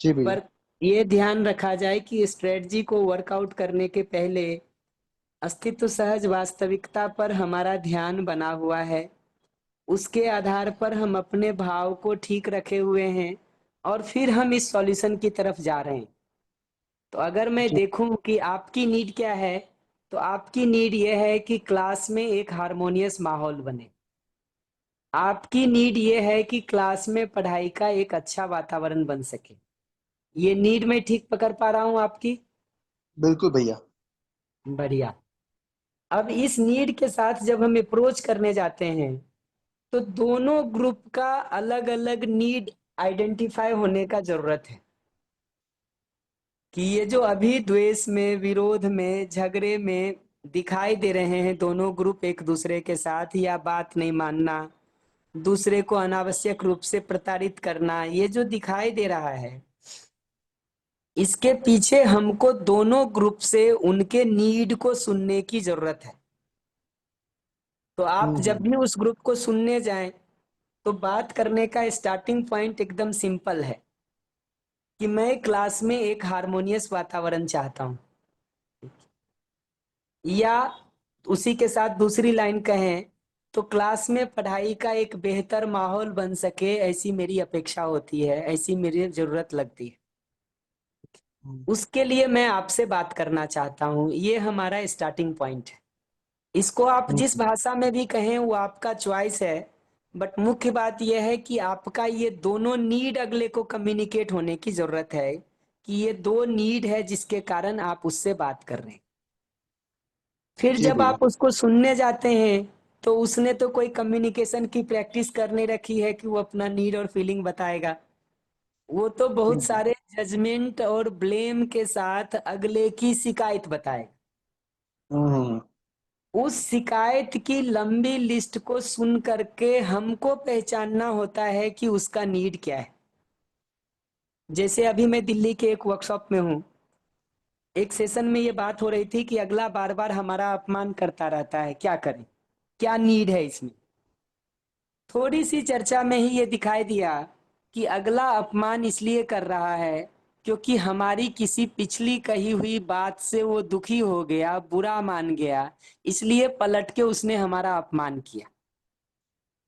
जी भैया। पर ये ध्यान रखा जाए कि स्ट्रेटजी को वर्कआउट करने के पहले अस्तित्व सहज वास्तविकता पर हमारा ध्यान बना हुआ है। उसके आधार पर हम अपने भाव को ठीक रखे हुए हैं और फिर हम इस सॉल्यूशन की तरफ जा रहे हैं। तो अगर मैं जी देखूं कि आपकी नीड क्या है, तो आपकी नीड ये है कि क्लास में एक हार्मोनियस माहौल बने। आपकी नीड ये है कि क्लास में पढ़ाई का एक अच्छा वातावरण बन सके। ये नीड मैं ठीक पकड़ पा रहा हूं आपकी? बिल्कुल भैया। बढ़िया। अब इस नीड के साथ जब हम अप्रोच करने जाते हैं, तो दोनों ग्रुप का अलग अलग नीड आइडेंटिफाई होने का जरूरत है कि ये जो अभी द्वेष में, विरोध में, झगड़े में दिखाई दे रहे हैं दोनों ग्रुप एक दूसरे के साथ, या बात नहीं मानना, दूसरे को अनावश्यक रूप से प्रताड़ित करना, ये जो दिखाई दे रहा है, इसके पीछे हमको दोनों ग्रुप से उनके नीड को सुनने की जरूरत है। तो आप जब भी उस ग्रुप को सुनने जाएं, तो बात करने का स्टार्टिंग पॉइंट एकदम सिंपल है कि मैं क्लास में एक हार्मोनियस वातावरण चाहता हूं, या उसी के साथ दूसरी लाइन कहें तो क्लास में पढ़ाई का एक बेहतर माहौल बन सके, ऐसी मेरी अपेक्षा होती है, ऐसी मेरी जरूरत लगती है। उसके लिए मैं आपसे बात करना चाहता हूं। ये हमारा स्टार्टिंग पॉइंट है। इसको आप जिस भाषा में भी कहें वो आपका चॉइस है, बट मुख्य बात यह है कि आपका ये दोनों नीड अगले को कम्युनिकेट होने की जरूरत है कि ये दो नीड है जिसके कारण आप उससे बात कर रहे हैं। फिर जी जब भैया। आप उसको सुनने जाते हैं, तो उसने तो कोई कम्युनिकेशन की प्रैक्टिस करने रखी है कि वो अपना नीड और फीलिंग बताएगा। वो तो बहुत हम्म सारे जजमेंट और ब्लेम के साथ अगले की शिकायत बताएगा। हम्म उस शिकायत की लंबी लिस्ट को सुन करके हमको पहचानना होता है कि उसका नीड क्या है। जैसे अभी मैं दिल्ली के एक वर्कशॉप में हूँ, एक सेशन में ये बात हो रही थी कि अगला बार बार हमारा अपमान करता रहता है, क्या करें, क्या नीड है इसमें। थोड़ी सी चर्चा में ही ये दिखाई दिया कि अगला अपमान इसलिए कर रहा है क्योंकि हमारी किसी पिछली कही हुई बात से वो दुखी हो गया, बुरा मान गया, इसलिए पलट के उसने हमारा अपमान किया।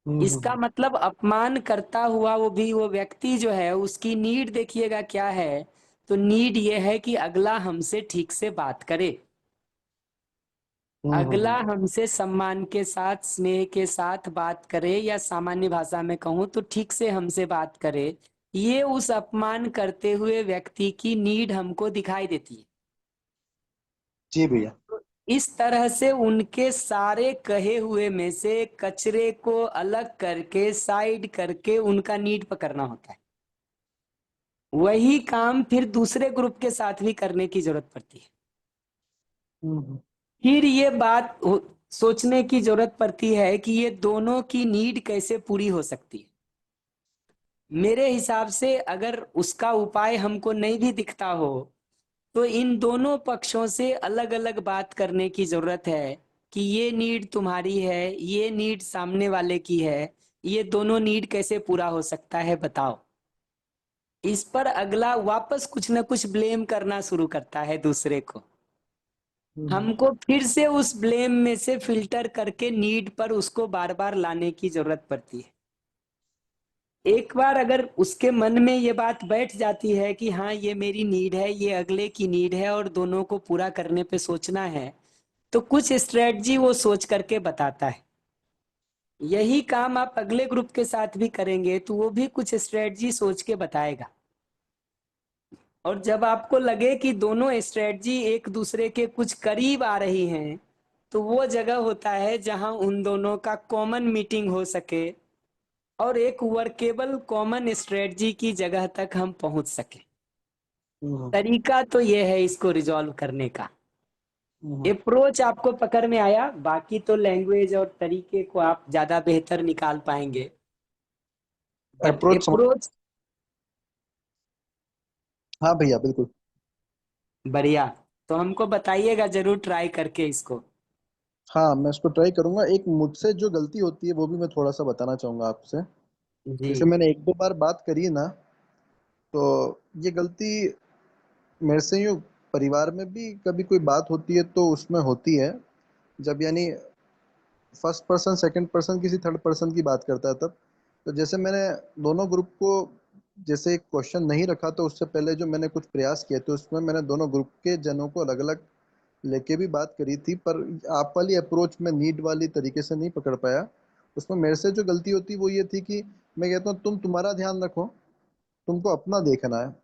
इसका हम्म मतलब अपमान करता हुआ वो भी, वो व्यक्ति जो है, उसकी नीड देखिएगा क्या है। तो नीड ये है कि अगला हमसे ठीक से बात करे, अगला हम्म हमसे सम्मान के साथ, स्नेह के साथ बात करे, या सामान्य भाषा में कहूँ तो ठीक से हमसे बात करे। ये उस अपमान करते हुए व्यक्ति की नीड हमको दिखाई देती है। जी भैया। इस तरह से उनके सारे कहे हुए में से कचरे को अलग करके, साइड करके उनका नीड पकड़ना होता है। वही काम फिर दूसरे ग्रुप के साथ भी करने की जरूरत पड़ती है। हम्म फिर ये बात सोचने की जरूरत पड़ती है कि ये दोनों की नीड कैसे पूरी हो सकती है। मेरे हिसाब से अगर उसका उपाय हमको नहीं भी दिखता हो, तो इन दोनों पक्षों से अलग अलग बात करने की जरूरत है कि ये नीड तुम्हारी है, ये नीड सामने वाले की है, ये दोनों नीड कैसे पूरा हो सकता है बताओ। इस पर अगला वापस कुछ ना कुछ ब्लेम करना शुरू करता है दूसरे को। हम्म हमको फिर से उस ब्लेम में से फिल्टर करके नीड पर उसको बार बार लाने की जरूरत पड़ती है। एक बार अगर उसके मन में ये बात बैठ जाती है कि हाँ ये मेरी नीड है, ये अगले की नीड है, और दोनों को पूरा करने पे सोचना है, तो कुछ स्ट्रेटजी वो सोच करके बताता है। यही काम आप अगले ग्रुप के साथ भी करेंगे तो वो भी कुछ स्ट्रेटजी सोच के बताएगा। और जब आपको लगे कि दोनों स्ट्रेटजी एक दूसरे के कुछ करीब आ रही हैं, तो वो जगह होता है जहां उन दोनों का कॉमन मीटिंग हो सके और एक वर्केबल कॉमन स्ट्रेटजी की जगह तक हम पहुंच सके। हम्म तरीका तो ये है इसको रिजॉल्व करने का। हम्म अप्रोच आपको पकड़ में आया, बाकी तो लैंग्वेज और तरीके को आप ज्यादा बेहतर निकाल पाएंगे, बट अप्रोच समझ। अप्रोच हाँ भैया बिल्कुल। बढ़िया। तो हमको बताइएगा जरूर ट्राई करके इसको। हाँ मैं इसको ट्राई करूंगा। एक मुझसे जो गलती होती है वो भी मैं थोड़ा सा बताना चाहूंगा आपसे। जी। जैसे मैंने एक दो बार बात करी है ना, तो ये गलती मेरे से यूँ परिवार में भी कभी कोई बात होती है तो उसमें होती है। जब यानी फर्स्ट पर्सन सेकंड पर्सन किसी थर्ड पर्सन की बात करता है तब। तो जैसे मैंने दोनों ग्रुप को जैसे एक क्वेश्चन नहीं रखा, तो उससे पहले जो मैंने कुछ प्रयास किए थे उसमें मैंने दोनों ग्रुप के जनों को अलग अलग लेके भी बात करी थी, पर आप वाली अप्रोच में नीड वाली तरीके से नहीं पकड़ पाया। उसमें मेरे से जो गलती होती वो ये थी कि मैं कहता हूँ तुम तुम्हारा ध्यान रखो, तुमको अपना देखना है,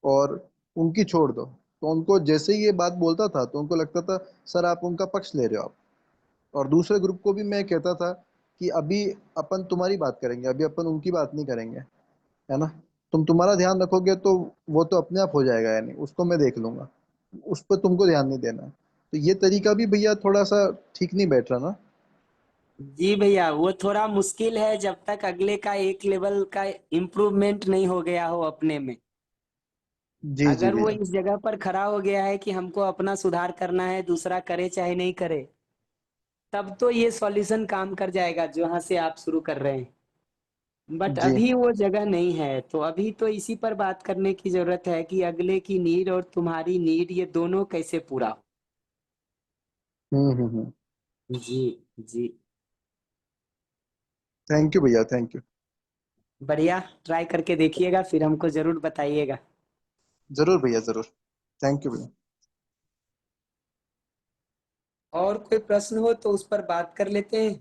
और उनकी छोड़ दो। तो उनको जैसे ही ये बात बोलता था तो उनको लगता था सर आप उनका पक्ष ले रहे हो आप। और दूसरे ग्रुप को भी मैं कहता था कि अभी अपन तुम्हारी बात करेंगे, अभी अपन उनकी बात नहीं करेंगे, है ना। तुम तुम्हारा ध्यान रखोगे तो वो तो अपने आप हो जाएगा, यानी उसको मैं देख लूंगा, उस पर तुमको ध्यान नहीं देना। तो ये तरीका भी भैया थोड़ा सा ठीक नहीं बैठ रहा ना। जी भैया, वो थोड़ा मुश्किल है जब तक अगले का एक लेवल का इम्प्रूवमेंट नहीं हो गया हो अपने में। जी जी अगर वो भैया। इस जगह पर खड़ा हो गया है कि हमको अपना सुधार करना है, दूसरा करे चाहे नहीं करे, तब तो ये सॉल्यूशन काम कर जाएगा जहाँ से आप शुरू कर रहे हैं। बट जी। अभी वो जगह नहीं है, तो अभी तो इसी पर बात करने की जरूरत है कि अगले की नीड और तुम्हारी नीड ये दोनों कैसे पूरा हो। हम्म। जी जी। थैंक यू भैया, थैंक यू। बढ़िया, ट्राई करके देखिएगा फिर हमको जरूर बताइएगा। जरूर भैया, जरूर। थैंक यू भैया। और कोई प्रश्न हो तो उस पर बात कर लेते हैं,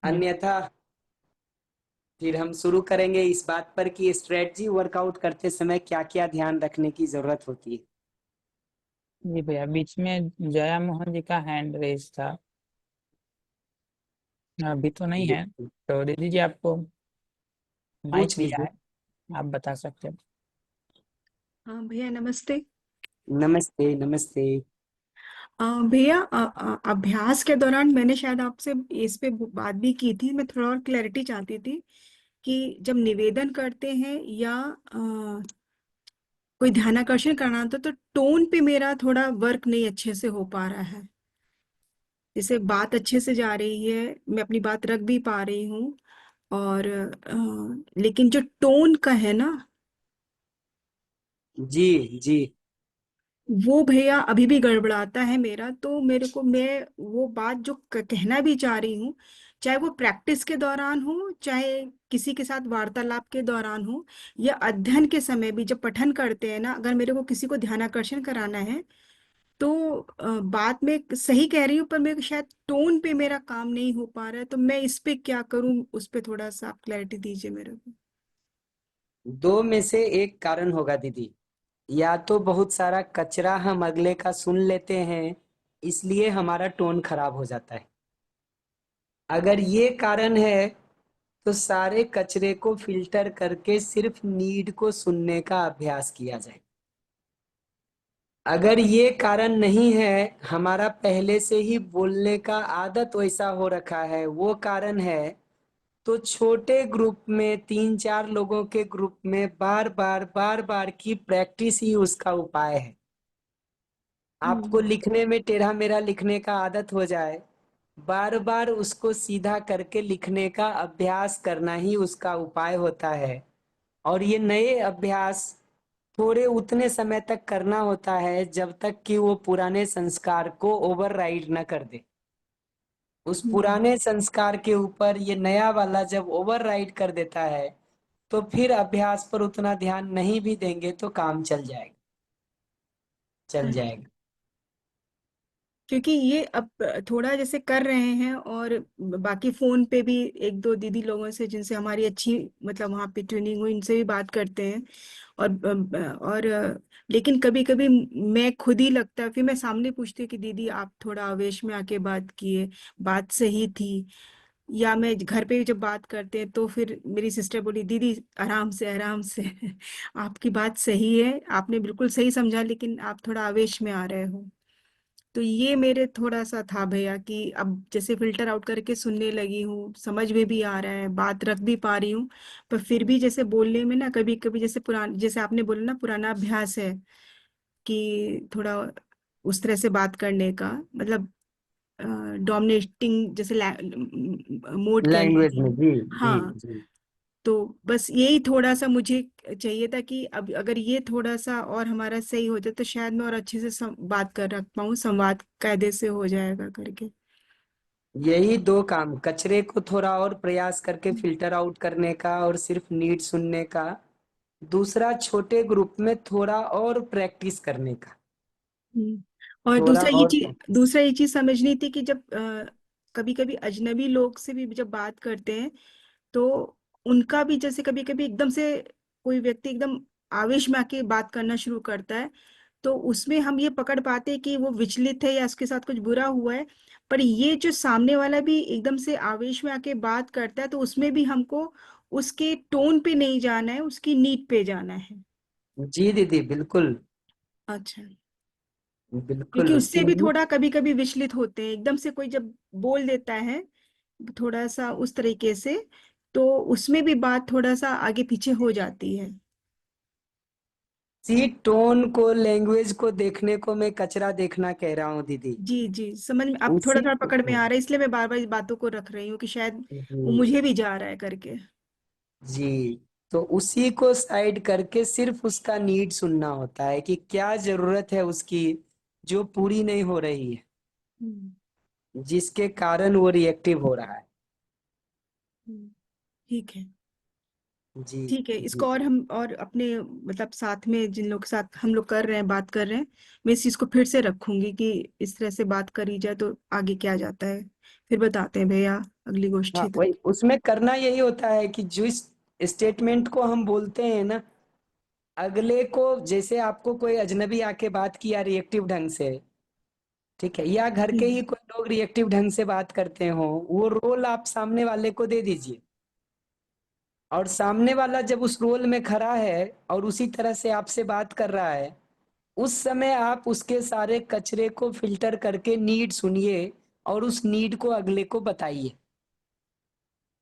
अन्यथा फिर हम शुरू करेंगे इस बात पर कि स्ट्रेटजी वर्कआउट करते समय क्या क्या ध्यान रखने की जरूरत होती है। जी भैया, बीच में जया मोहन जी का हैंड रेज था, अभी तो नहीं है। तो दीदी जी आपको माइक पूछ दिया लीजिए। है, आप बता सकते हैं। हाँ भैया नमस्ते। नमस्ते नमस्ते। भैया अभ्यास के दौरान मैंने शायद आपसे इस पे बात भी की थी, मैं थोड़ा और क्लैरिटी चाहती थी कि जब निवेदन करते हैं या कोई ध्यानाकर्षण करना होता तो टोन पे मेरा थोड़ा वर्क नहीं अच्छे से हो पा रहा है। जैसे बात अच्छे से जा रही है, मैं अपनी बात रख भी पा रही हूँ, और लेकिन जो टोन का है ना, जी जी। वो भैया अभी भी गड़बड़ाता है मेरा। तो मेरे को, मैं वो बात जो कहना भी चाह रही हूँ, चाहे वो प्रैक्टिस के दौरान हो, चाहे किसी के साथ वार्तालाप के दौरान हो, या अध्ययन के समय भी जब पठन करते हैं ना, अगर मेरे को किसी को ध्यानाकर्षण कराना है तो बात में सही कह रही हूँ, पर मेरे को शायद टोन पे मेरा काम नहीं हो पा रहा है। तो मैं इस पे क्या करूँ, उस पे थोड़ा सा आप क्लैरिटी दीजिए मेरे को। दो में से एक कारण होगा दीदी, या तो बहुत सारा कचरा हम अगले का सुन लेते हैं इसलिए हमारा टोन खराब हो जाता है। अगर ये कारण है तो सारे कचरे को फिल्टर करके सिर्फ नीड को सुनने का अभ्यास किया जाए। अगर ये कारण नहीं है, हमारा पहले से ही बोलने का आदत वैसा हो रखा है, वो कारण है, तो छोटे ग्रुप में 3-4 लोगों के ग्रुप में बार बार की प्रैक्टिस ही उसका उपाय है। आपको लिखने में टेढ़ा मेढ़ा लिखने का आदत हो जाए, बार बार उसको सीधा करके लिखने का अभ्यास करना ही उसका उपाय होता है। और ये नए अभ्यास थोड़े उतने समय तक करना होता है जब तक कि वो पुराने संस्कार को ओवरराइड न कर दे। उस पुराने संस्कार के ऊपर ये नया वाला जब ओवरराइड कर देता है तो फिर अभ्यास पर उतना ध्यान नहीं भी देंगे तो काम चल जाएगा, चल जाएगा। क्योंकि ये अब थोड़ा जैसे कर रहे हैं, और बाकी फोन पे भी एक दो दीदी लोगों से जिनसे हमारी अच्छी, मतलब वहाँ पे ट्रेनिंग हुई, इनसे भी बात करते हैं। लेकिन कभी कभी मैं खुद ही लगता है, फिर मैं सामने पूछती हूँ कि दीदी आप थोड़ा आवेश में आके बात किए, बात सही थी। या मैं घर पे भी जब बात करते हैं तो फिर मेरी सिस्टर बोली दीदी आराम से आराम से आपकी बात सही है, आपने बिल्कुल सही समझा, लेकिन आप थोड़ा आवेश में आ रहे हो। तो ये मेरे थोड़ा सा था भैया कि अब जैसे फिल्टर आउट करके सुनने लगी हूँ, समझ में भी आ रहा है, बात रख भी पा रही हूँ, पर फिर भी जैसे बोलने में ना कभी कभी जैसे पुराना, जैसे आपने बोला ना पुराना अभ्यास है कि थोड़ा उस तरह से बात करने का, मतलब डोमिनेटिंग जैसे मोड कह लैंग्वेज में, लीजिए। जी जी हाँ, जी। तो बस यही थोड़ा सा मुझे चाहिए था कि अब अगर ये थोड़ा सा और हमारा सही हो जाए तो शायद मैं और अच्छे से बात कर रख पाऊँ, संवाद कायदे से हो जाएगा करके। यही दो काम, कचरे को थोड़ा और प्रयास करके फिल्टर आउट करने का और सिर्फ नीड सुनने का, दूसरा छोटे ग्रुप में थोड़ा और प्रैक्टिस करने का, और थोड़ा और दूसरा ये चीज समझनी थी कि जब कभी कभी अजनबी लोग से भी जब बात करते हैं तो उनका भी जैसे कभी कभी एकदम से कोई व्यक्ति एकदम आवेश में आके बात करना शुरू करता है, तो उसमें हम ये पकड़ पाते हैं कि वो विचलित है या उसके साथ कुछ बुरा हुआ है। पर ये जो सामने वाला भी एकदम से आवेश में आके बात करता है, तो उसमें भी हमको उसके टोन पे नहीं जाना है, उसकी नीड पे जाना है। जी दीदी, बिल्कुल अच्छा। क्योंकि बिल्कुल उसकी उससे भी नीड। थोड़ा कभी कभी विचलित होते हैं, एकदम से कोई जब बोल देता है थोड़ा सा उस तरीके से, तो उसमें भी बात थोड़ा सा आगे पीछे हो जाती है। सी टोन को, लैंग्वेज को देखने को मैं कचरा देखना कह रहा हूँ दीदी। जी जी, समझ में अब थोड़ा उसी थोड़ा पकड़ में आ रहा है, इसलिए मैं बार बार इस बातों को रख रही हूँ कि शायद वो जी मुझे भी जा रहा है करके। जी, तो उसी को साइड करके सिर्फ उसका नीड सुनना होता है कि क्या जरूरत है उसकी, जो पूरी नहीं हो रही है, हम्म, जिसके कारण वो रिएक्टिव हो रहा है। हम्म, ठीक है। जी ठीक है, जी। इसको और हम और अपने मतलब साथ में जिन लोग के साथ हम लोग कर रहे हैं, बात कर रहे हैं, मैं इस चीज को फिर से रखूंगी कि इस तरह से बात करी जाए तो आगे क्या जाता है। फिर बताते हैं भैया अगली हाँ, गोष्ठी तक। वही उसमें करना यही होता है कि जो इस स्टेटमेंट को हम बोलते हैं ना, अगले को, जैसे आपको कोई अजनबी आके बात किया रिएक्टिव ढंग से, ठीक है, या घर के ही हम्म, कोई लोग रिएक्टिव ढंग से बात करते हो, वो रोल आप सामने वाले को दे दीजिए। और सामने वाला जब उस रोल में खड़ा है और उसी तरह से आपसे बात कर रहा है, उस समय आप उसके सारे कचरे को फिल्टर करके नीड सुनिए और उस नीड को अगले को बताइए।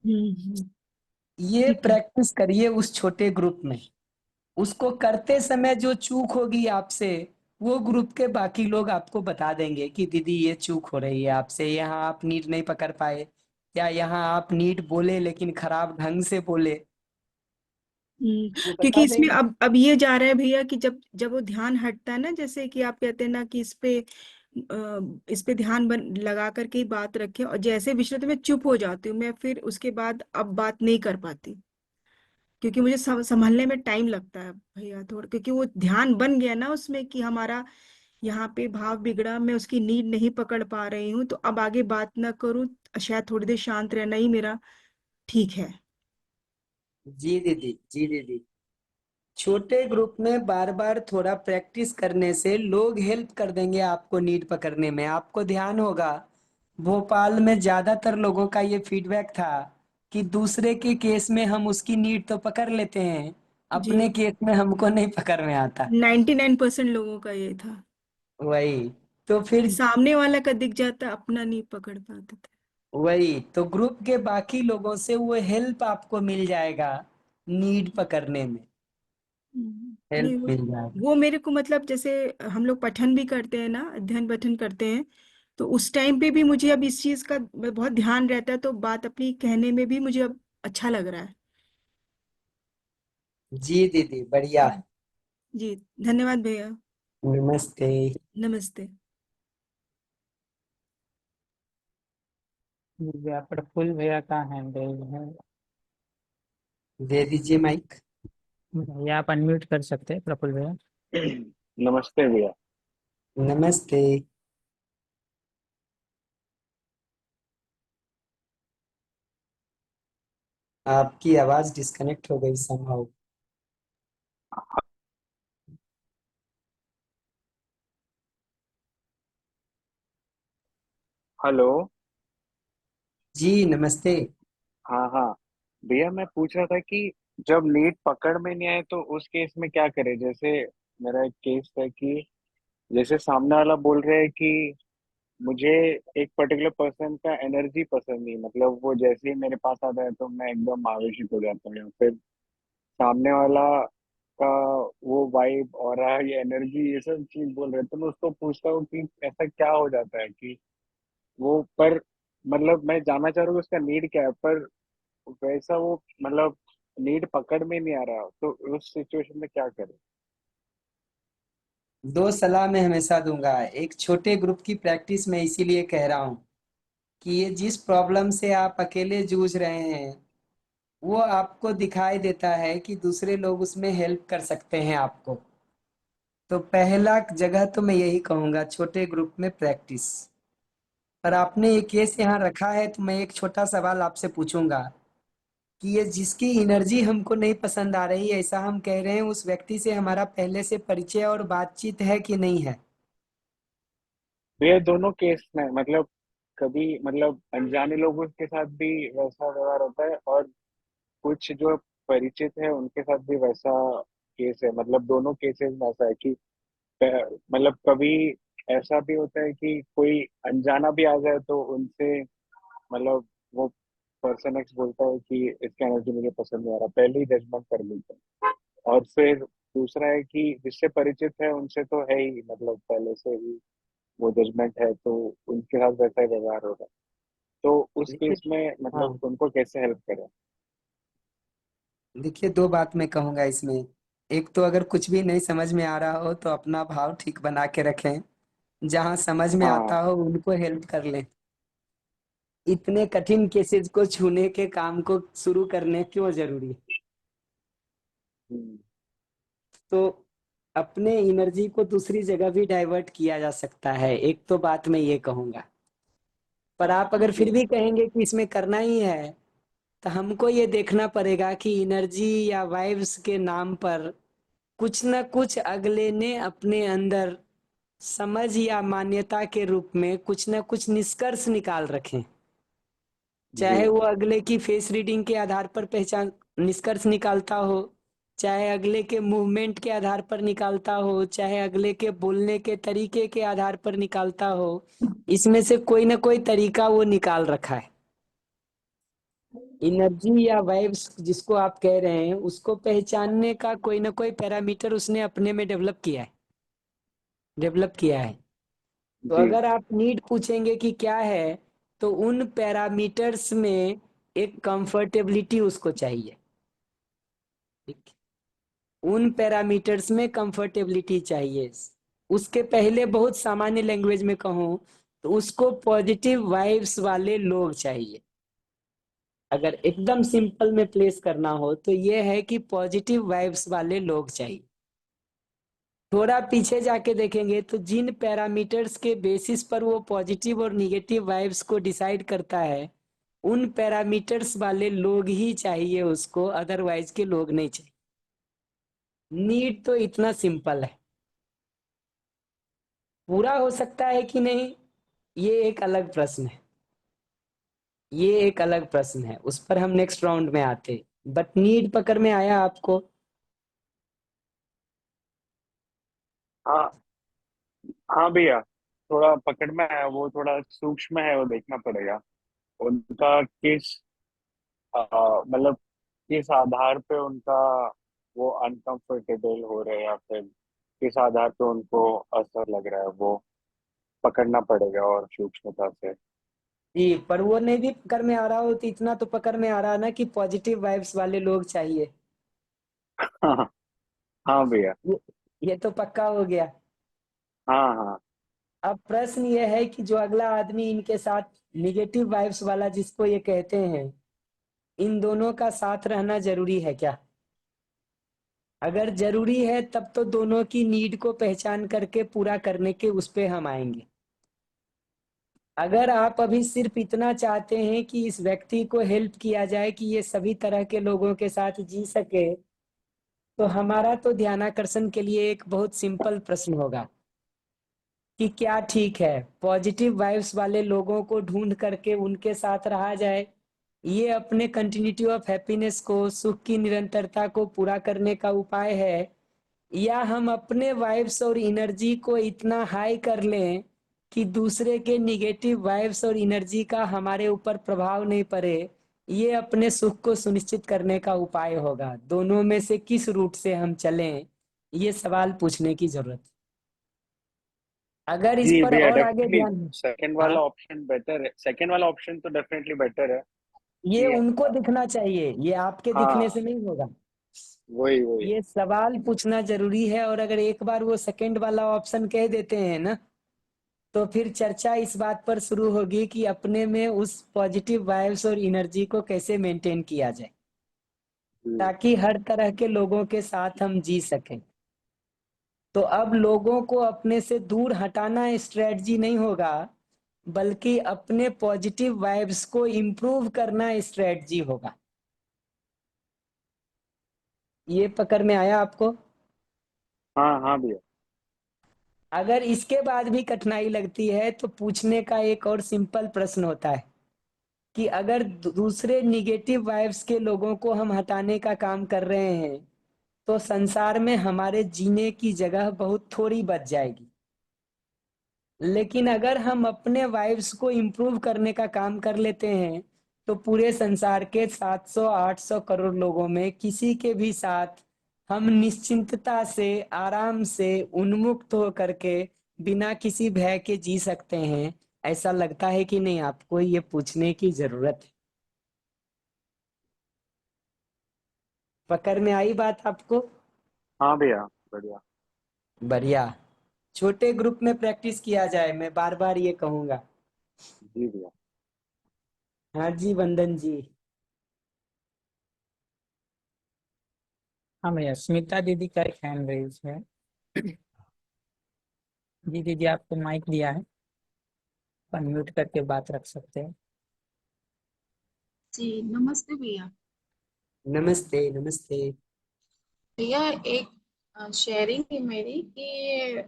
हम्म, ये ठीक है। प्रैक्टिस करिए उस छोटे ग्रुप में। उसको करते समय जो चूक होगी आपसे, वो ग्रुप के बाकी लोग आपको बता देंगे कि दीदी ये चूक हो रही है आपसे, यहाँ आप नीड नहीं पकड़ पाए, या यहाँ आप नीड बोले लेकिन खराब ढंग से बोले, वो क्योंकि बता इसमें देंगे। अब ये जा रहा है भैया कि जब जब वो ध्यान हटता है ना, जैसे कि आप कहते हैं ना कि इस पे ध्यान लगा करके ही बात रखे, और जैसे विषय तो मैं चुप हो जाती हूँ, मैं फिर उसके बाद अब बात नहीं कर पाती, क्योंकि मुझे संभलने में टाइम लगता है भैया थोड़ा, क्योंकि वो ध्यान बन गया ना उसमें कि हमारा यहाँ पे भाव बिगड़ा, मैं उसकी नीड नहीं पकड़ पा रही हूँ, तो अब आगे बात ना करूँ, शायद थोड़ी देर शांत रहना ही मेरा ठीक है। जी दीदी, जी दीदी, छोटे ग्रुप में बार बार थोड़ा प्रैक्टिस करने से लोग हेल्प कर देंगे आपको नीड पकड़ने में। आपको ध्यान होगा, भोपाल में ज्यादातर लोगों का ये फीडबैक था कि दूसरे के केस में हम उसकी नीड तो पकड़ लेते हैं, जी, अपने केस में हमको नहीं पकड़ में आता। 99% लोगों का ये था वही तो कि फिर, सामने वाला का दिख जाता, अपना नहीं पकड़ पाते थे। वही तो ग्रुप के बाकी लोगों से वो हेल्प आपको मिल जाएगा, नीड पकड़ने में नहीं, हेल्प मिल जाएगा। वो मेरे को मतलब जैसे हम लोग पठन भी करते हैं ना, अध्ययन पठन करते हैं, तो उस टाइम पे भी मुझे अब इस चीज का बहुत ध्यान रहता है, तो बात अपनी कहने में भी मुझे अब अच्छा लग रहा है। जी दीदी, बढ़िया। जी, धन्यवाद भैया। नमस्ते। नमस्ते। भैया प्रफुल्ल भैया का हैंड रेज है। दे दीजिए माइक। भैया आप अनम्यूट कर सकते हैं प्रफुल्ल भैया। नमस्ते भैया। नमस्ते। आपकी आवाज डिस्कनेक्ट हो गई समहाउ। हेलो। जी नमस्ते। हाँ हाँ भैया, मैं पूछ रहा था कि जब नीट पकड़ में नहीं आए तो उस केस में क्या करें। जैसे मेरा एक केस है कि जैसे सामने वाला बोल रहे हैं कि मुझे एक पर्टिकुलर पर्सन का एनर्जी पसंद नहीं, मतलब वो जैसे ही मेरे पास आता है तो मैं एकदम आवेशित हो जाता हूँ, या फिर सामने वाला का वो वाइब और ये एनर्जी ये सब चीज बोल रहे हैं, तो मैं उसको पूछता हूँ कि ऐसा क्या हो जाता है कि वो पर, मतलब मैं जानना चाह रहा हूँ कि उसका नीड क्या है, पर वैसा वो मतलब नीड पकड़ में नहीं आ रहा, तो उस सिचुएशन में क्या करें। दो सलाह मैं हमेशा दूंगा। एक, छोटे ग्रुप की प्रैक्टिस में इसीलिए कह रहा हूँ कि ये जिस प्रॉब्लम से आप अकेले जूझ रहे हैं वो आपको दिखाई देता है कि दूसरे लोग उसमें हेल्प कर सकते हैं आपको। तो पहला जगह तो मैं यही कहूंगा, छोटे ग्रुप में प्रैक्टिस। पर आपने ये केस यहाँ रखा है तो मैं एक छोटा सवाल आपसे पूछूंगा कि ये जिसकी एनर्जी हमको नहीं पसंद आ रही, ऐसा हम कह रहे हैं, उस व्यक्ति से हमारा पहले से परिचय और बातचीत है कि नहीं है? तो ये दोनों केस में मतलब कभी मतलब अनजाने लोगों के साथ भी वैसा व्यवहार होता है और कुछ जो परिचित है उनके साथ भी वैसा केस है। मतलब दोनों केसेस में ऐसा है कि मतलब कभी ऐसा भी होता है कि कोई अनजाना भी आ जाए तो उनसे मतलब वो पर्सन एक्स बोलता है कि इसका एनर्जी मुझे पसंद नहीं आ रहा, पहले ही जजमेंट कर लेते हैं। और फिर दूसरा है कि जिससे परिचित है उनसे तो है ही, मतलब पहले से ही वो जजमेंट है, तो उनके साथ वैसा ही व्यवहार होगा। तो उस देखिए, केस में हाँ, मतलब उनको कैसे हेल्प करें? देखिए, दो बात मैं कहूंगा इसमें। एक तो अगर कुछ भी नहीं समझ में आ रहा हो तो अपना भाव ठीक बना के रखें, जहां समझ में हाँ। आता हो उनको हेल्प कर लें। इतने कठिन केसेस को छूने के काम को शुरू करने क्यों जरूरी है? हम्म। तो अपने एनर्जी को दूसरी जगह भी डाइवर्ट किया जा सकता है, एक तो बात मैं ये कहूंगा। पर आप अगर जी। फिर भी कहेंगे कि इसमें करना ही है, तो हमको ये देखना पड़ेगा कि एनर्जी या वाइब्स के नाम पर कुछ न कुछ अगले ने अपने अंदर समझ या मान्यता के रूप में कुछ न कुछ निष्कर्ष निकाल रखे। जी। चाहे वो अगले की फेस रीडिंग के आधार पर पहचान निष्कर्ष निकालता हो, चाहे अगले के मूवमेंट के आधार पर निकालता हो, चाहे अगले के बोलने के तरीके के आधार पर निकालता हो, इसमें से कोई ना कोई तरीका वो निकाल रखा है। एनर्जी या वाइब्स जिसको आप कह रहे हैं, उसको पहचानने का कोई ना कोई पैरामीटर उसने अपने में डेवलप किया है। तो जी। अगर आप नीड पूछेंगे कि क्या है, तो उन पैरामीटर्स में एक कंफर्टेबिलिटी उसको चाहिए। ठीक, उन पैरामीटर्स में कंफर्टेबिलिटी चाहिए। उसके पहले बहुत सामान्य लैंग्वेज में कहूँ तो उसको पॉजिटिव वाइब्स वाले लोग चाहिए। अगर एकदम सिंपल में प्लेस करना हो तो ये है कि पॉजिटिव वाइब्स वाले लोग चाहिए। थोड़ा पीछे जाके देखेंगे तो जिन पैरामीटर्स के बेसिस पर वो पॉजिटिव और निगेटिव वाइब्स को डिसाइड करता है, उन पैरामीटर्स वाले लोग ही चाहिए उसको, अदरवाइज के लोग नहीं चाहिए। नीड तो इतना सिंपल है। पूरा हो सकता है कि नहीं, ये एक अलग प्रश्न है। ये एक अलग प्रश्न है, उस पर हम नेक्स्ट राउंड में आते। बट नीड पकड़ में आया आपको? हाँ। हाँ भैया, थोड़ा पकड़ में है, वो थोड़ा सूक्ष्म है, वो देखना पड़ेगा उनका किस मतलब किस आधार पे उनका वो अनकंफर्टेबल हो रहे हैं या फिर किस आधार पे उनको असर लग रहा है, वो पकड़ना पड़ेगा और सूक्ष्मता से। जी, पर वो नहीं भी पकड़ में आ रहा हो तो इतना तो पकड़ में आ रहा है ना कि पॉजिटिव वाइब्स वाले लोग चाहिए। हाँ। हाँ भैया। ये ये तो पक्का हो गया। हाँ हाँ। अब प्रश्न ये है कि जो अगला आदमी इनके साथ निगेटिव वाइब्स वाला जिसको ये कहते हैं, इन दोनों का साथ रहना जरूरी है क्या? अगर जरूरी है तब तो दोनों की नीड को पहचान करके पूरा करने के उस पे हम आएंगे। अगर आप अभी सिर्फ इतना चाहते हैं कि इस व्यक्ति को हेल्प किया जाए कि ये सभी तरह के लोगों के साथ जी सके, तो हमारा तो ध्यानाकर्षण के लिए एक बहुत सिंपल प्रश्न होगा कि क्या ठीक है पॉजिटिव वाइब्स वाले लोगों को ढूंढ करके उनके साथ रहा जाए, ये अपने कंटिन्यूटी ऑफ हैप्पीनेस को, सुख की निरंतरता को पूरा करने का उपाय है, या हम अपने वाइब्स और एनर्जी को इतना हाई कर लें कि दूसरे के निगेटिव वाइब्स और एनर्जी का हमारे ऊपर प्रभाव नहीं पड़े, ये अपने सुख को सुनिश्चित करने का उपाय होगा। दोनों में से किस रूट से हम चलें, ये सवाल पूछने की जरूरत है। अगर इस जी पर भैया, और आगे डेफिनेटली ध्यान। सेकंड हाँ, वाला ऑप्शन बेटर है, सेकंड वाला ऑप्शन तो डेफिनेटली बेटर है ये कि उनको दिखना चाहिए, ये आपके दिखने से हाँ, नहीं होगा। वही वही। ये सवाल पूछना जरूरी है, और अगर एक बार वो सेकंड वाला ऑप्शन कह देते हैं ना, तो फिर चर्चा इस बात पर शुरू होगी कि अपने में उस पॉजिटिव वाइब्स और एनर्जी को कैसे मेंटेन किया जाए ताकि हर तरह के लोगों के साथ हम जी सकें। तो अब लोगों को अपने से दूर हटाना स्ट्रेटजी नहीं होगा, बल्कि अपने पॉजिटिव वाइब्स को इम्प्रूव करना स्ट्रेटजी होगा। ये पकड़ में आया आपको? हाँ हाँ भैया। अगर इसके बाद भी कठिनाई लगती है तो पूछने का एक और सिंपल प्रश्न होता है कि अगर दूसरे निगेटिव वाइब्स के लोगों को हम हटाने का काम कर रहे हैं तो संसार में हमारे जीने की जगह बहुत थोड़ी बच जाएगी। लेकिन अगर हम अपने वाइब्स को इम्प्रूव करने का काम कर लेते हैं तो पूरे संसार के 700-800 करोड़ लोगों में किसी के भी साथ हम निश्चिंतता से, आराम से, उन्मुक्त हो करके बिना किसी भय के जी सकते हैं। ऐसा लगता है कि नहीं? आपको ये पूछने की जरूरत है। पकड़ में आई बात आपको? हाँ भैया, बढ़िया। बढ़िया। छोटे ग्रुप में प्रैक्टिस किया जाए, मैं बार बार ये कहूंगा। जी भैया। हाँ जी, वंदन जी। हाँ भैया, स्मिता दीदी का एक हैंड रेज है। जी दीदी, आपको माइक दिया है, अनम्यूट करके बात रख सकते हैं। जी नमस्ते भैया। नमस्ते नमस्ते। भैया एक शेयरिंग है मेरी कि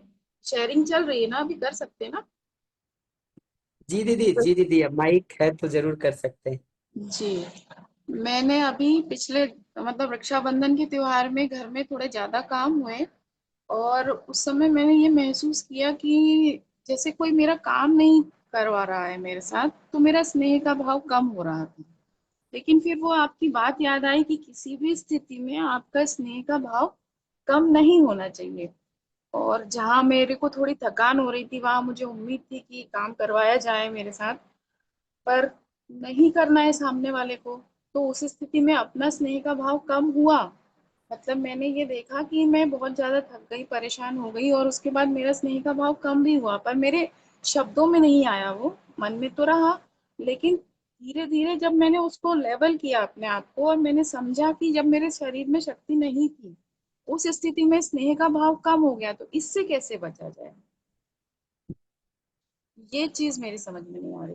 शेयरिंग चल रही है ना, अभी कर सकते हैं ना? जी दीदी, जी दीदी, अब माइक है तो जरूर कर सकते हैं। जी, मैंने अभी पिछले मतलब रक्षाबंधन के त्योहार में घर में थोड़े ज्यादा काम हुए और उस समय मैंने ये महसूस किया कि जैसे कोई मेरा काम नहीं करवा रहा है मेरे साथ, तो मेरा स्नेह का भाव कम हो रहा था। लेकिन फिर वो आपकी बात याद आई कि किसी भी स्थिति में आपका स्नेह का भाव कम नहीं होना चाहिए। और जहाँ मेरे को थोड़ी थकान हो रही थी वहां मुझे उम्मीद थी कि काम करवाया जाए मेरे साथ, पर नहीं करना है सामने वाले को, तो उस स्थिति में अपना स्नेह का भाव कम हुआ। मतलब मैंने ये देखा कि मैं बहुत ज्यादा थक गई, परेशान हो गई और उसके बाद मेरा स्नेह का भाव कम भी हुआ, पर मेरे शब्दों में नहीं आया, वो मन में तो रहा। लेकिन धीरे धीरे जब मैंने उसको लेवल किया अपने आप को और मैंने समझा कि जब मेरे शरीर में शक्ति नहीं थी उस स्थिति में स्नेह का भाव कम हो गया, तो इससे कैसे बचा जाए, ये चीज मेरी समझ में नहीं आ रही।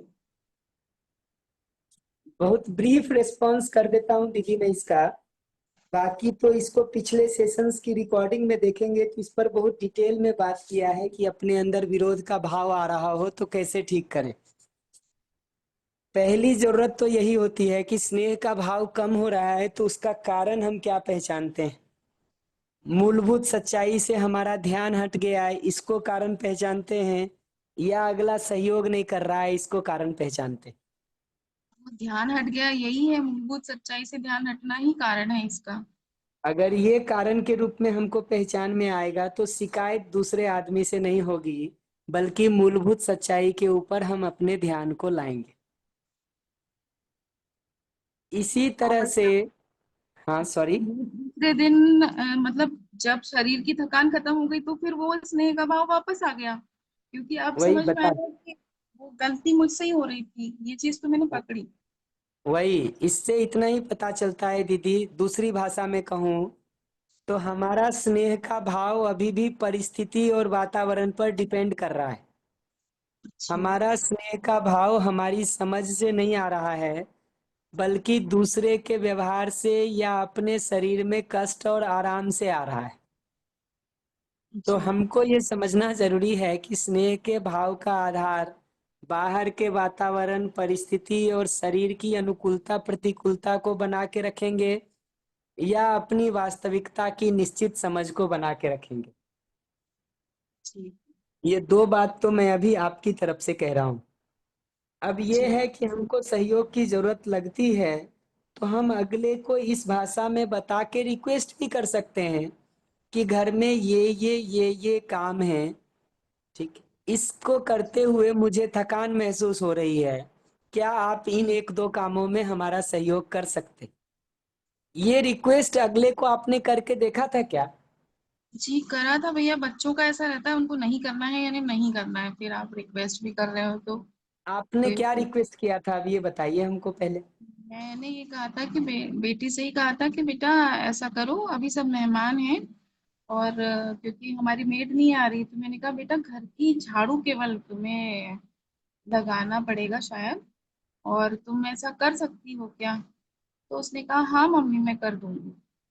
बहुत ब्रीफ रिस्पॉन्स कर देता हूँ दीदी मैं इसका। बाकी तो इसको पिछले सेशंस की रिकॉर्डिंग में देखेंगे तो इस पर बहुत डिटेल में बात किया है कि अपने अंदर विरोध का भाव आ रहा हो तो कैसे ठीक करें। पहली जरूरत तो यही होती है कि स्नेह का भाव कम हो रहा है तो उसका कारण हम क्या पहचानते हैं। मूलभूत सच्चाई से हमारा ध्यान हट गया है, इसको कारण पहचानते हैं, या अगला सहयोग नहीं कर रहा है, इसको कारण पहचानते हैं। ध्यान हट गया, यही है, मूलभूत सच्चाई से ध्यान हटना ही कारण है इसका। अगर ये कारण के रूप में हमको पहचान में आएगा तो शिकायत दूसरे आदमी से नहीं होगी, बल्कि मूलभूत सच्चाई के ऊपर हम अपने ध्यान को लाएंगे। इसी तरह और से, हाँ सॉरी, दूसरे दिन मतलब जब शरीर की थकान खत्म हो गई तो फिर वो स्नेह का भाव वापस आ गया, क्योंकि अब वही समझ में बता, आया कि वो गलती मुझसे ही हो रही थी, ये चीज तो मैंने पकड़ी। वही इससे इतना ही पता चलता है दीदी। दूसरी भाषा में कहूँ तो हमारा स्नेह का भाव अभी भी परिस्थिति और वातावरण पर डिपेंड कर रहा है। अच्छा। हमारा स्नेह का भाव हमारी समझ से नहीं आ रहा है, बल्कि दूसरे के व्यवहार से या अपने शरीर में कष्ट और आराम से आ रहा है। तो जी। हमको ये समझना जरूरी है कि स्नेह के भाव का आधार बाहर के वातावरण, परिस्थिति और शरीर की अनुकूलता प्रतिकूलता को बना के रखेंगे या अपनी वास्तविकता की निश्चित समझ को बना के रखेंगे। जी। ये दो बात तो मैं अभी आपकी तरफ से कह रहा हूँ। अब ये जी। है कि हमको सहयोग की जरूरत लगती है तो हम अगले को इस भाषा में बता के रिक्वेस्ट भी कर सकते हैं कि घर में ये काम है, ठीक, इसको करते हुए मुझे थकान महसूस हो रही है, क्या आप इन एक दो कामों में हमारा सहयोग कर सकते? ये रिक्वेस्ट अगले को आपने करके देखा था क्या? जी करा था भैया, बच्चों का ऐसा रहता है उनको नहीं करना है यानी नहीं करना है, फिर आप रिक्वेस्ट भी कर रहे हो तो आपने क्या फिर रिक्वेस्ट किया था अब ये बताइए हमको पहले। मैंने ये कहा था कि बेटी से ही कहा था कि बेटा ऐसा करो, अभी सब मेहमान हैं और क्योंकि हमारी मेड नहीं आ रही, तो मैंने कहा बेटा घर की झाड़ू केवल तुम्हें लगाना पड़ेगा शायद, और तुम ऐसा कर सकती हो क्या? तो उसने कहा हाँ मम्मी मैं कर दूंगी।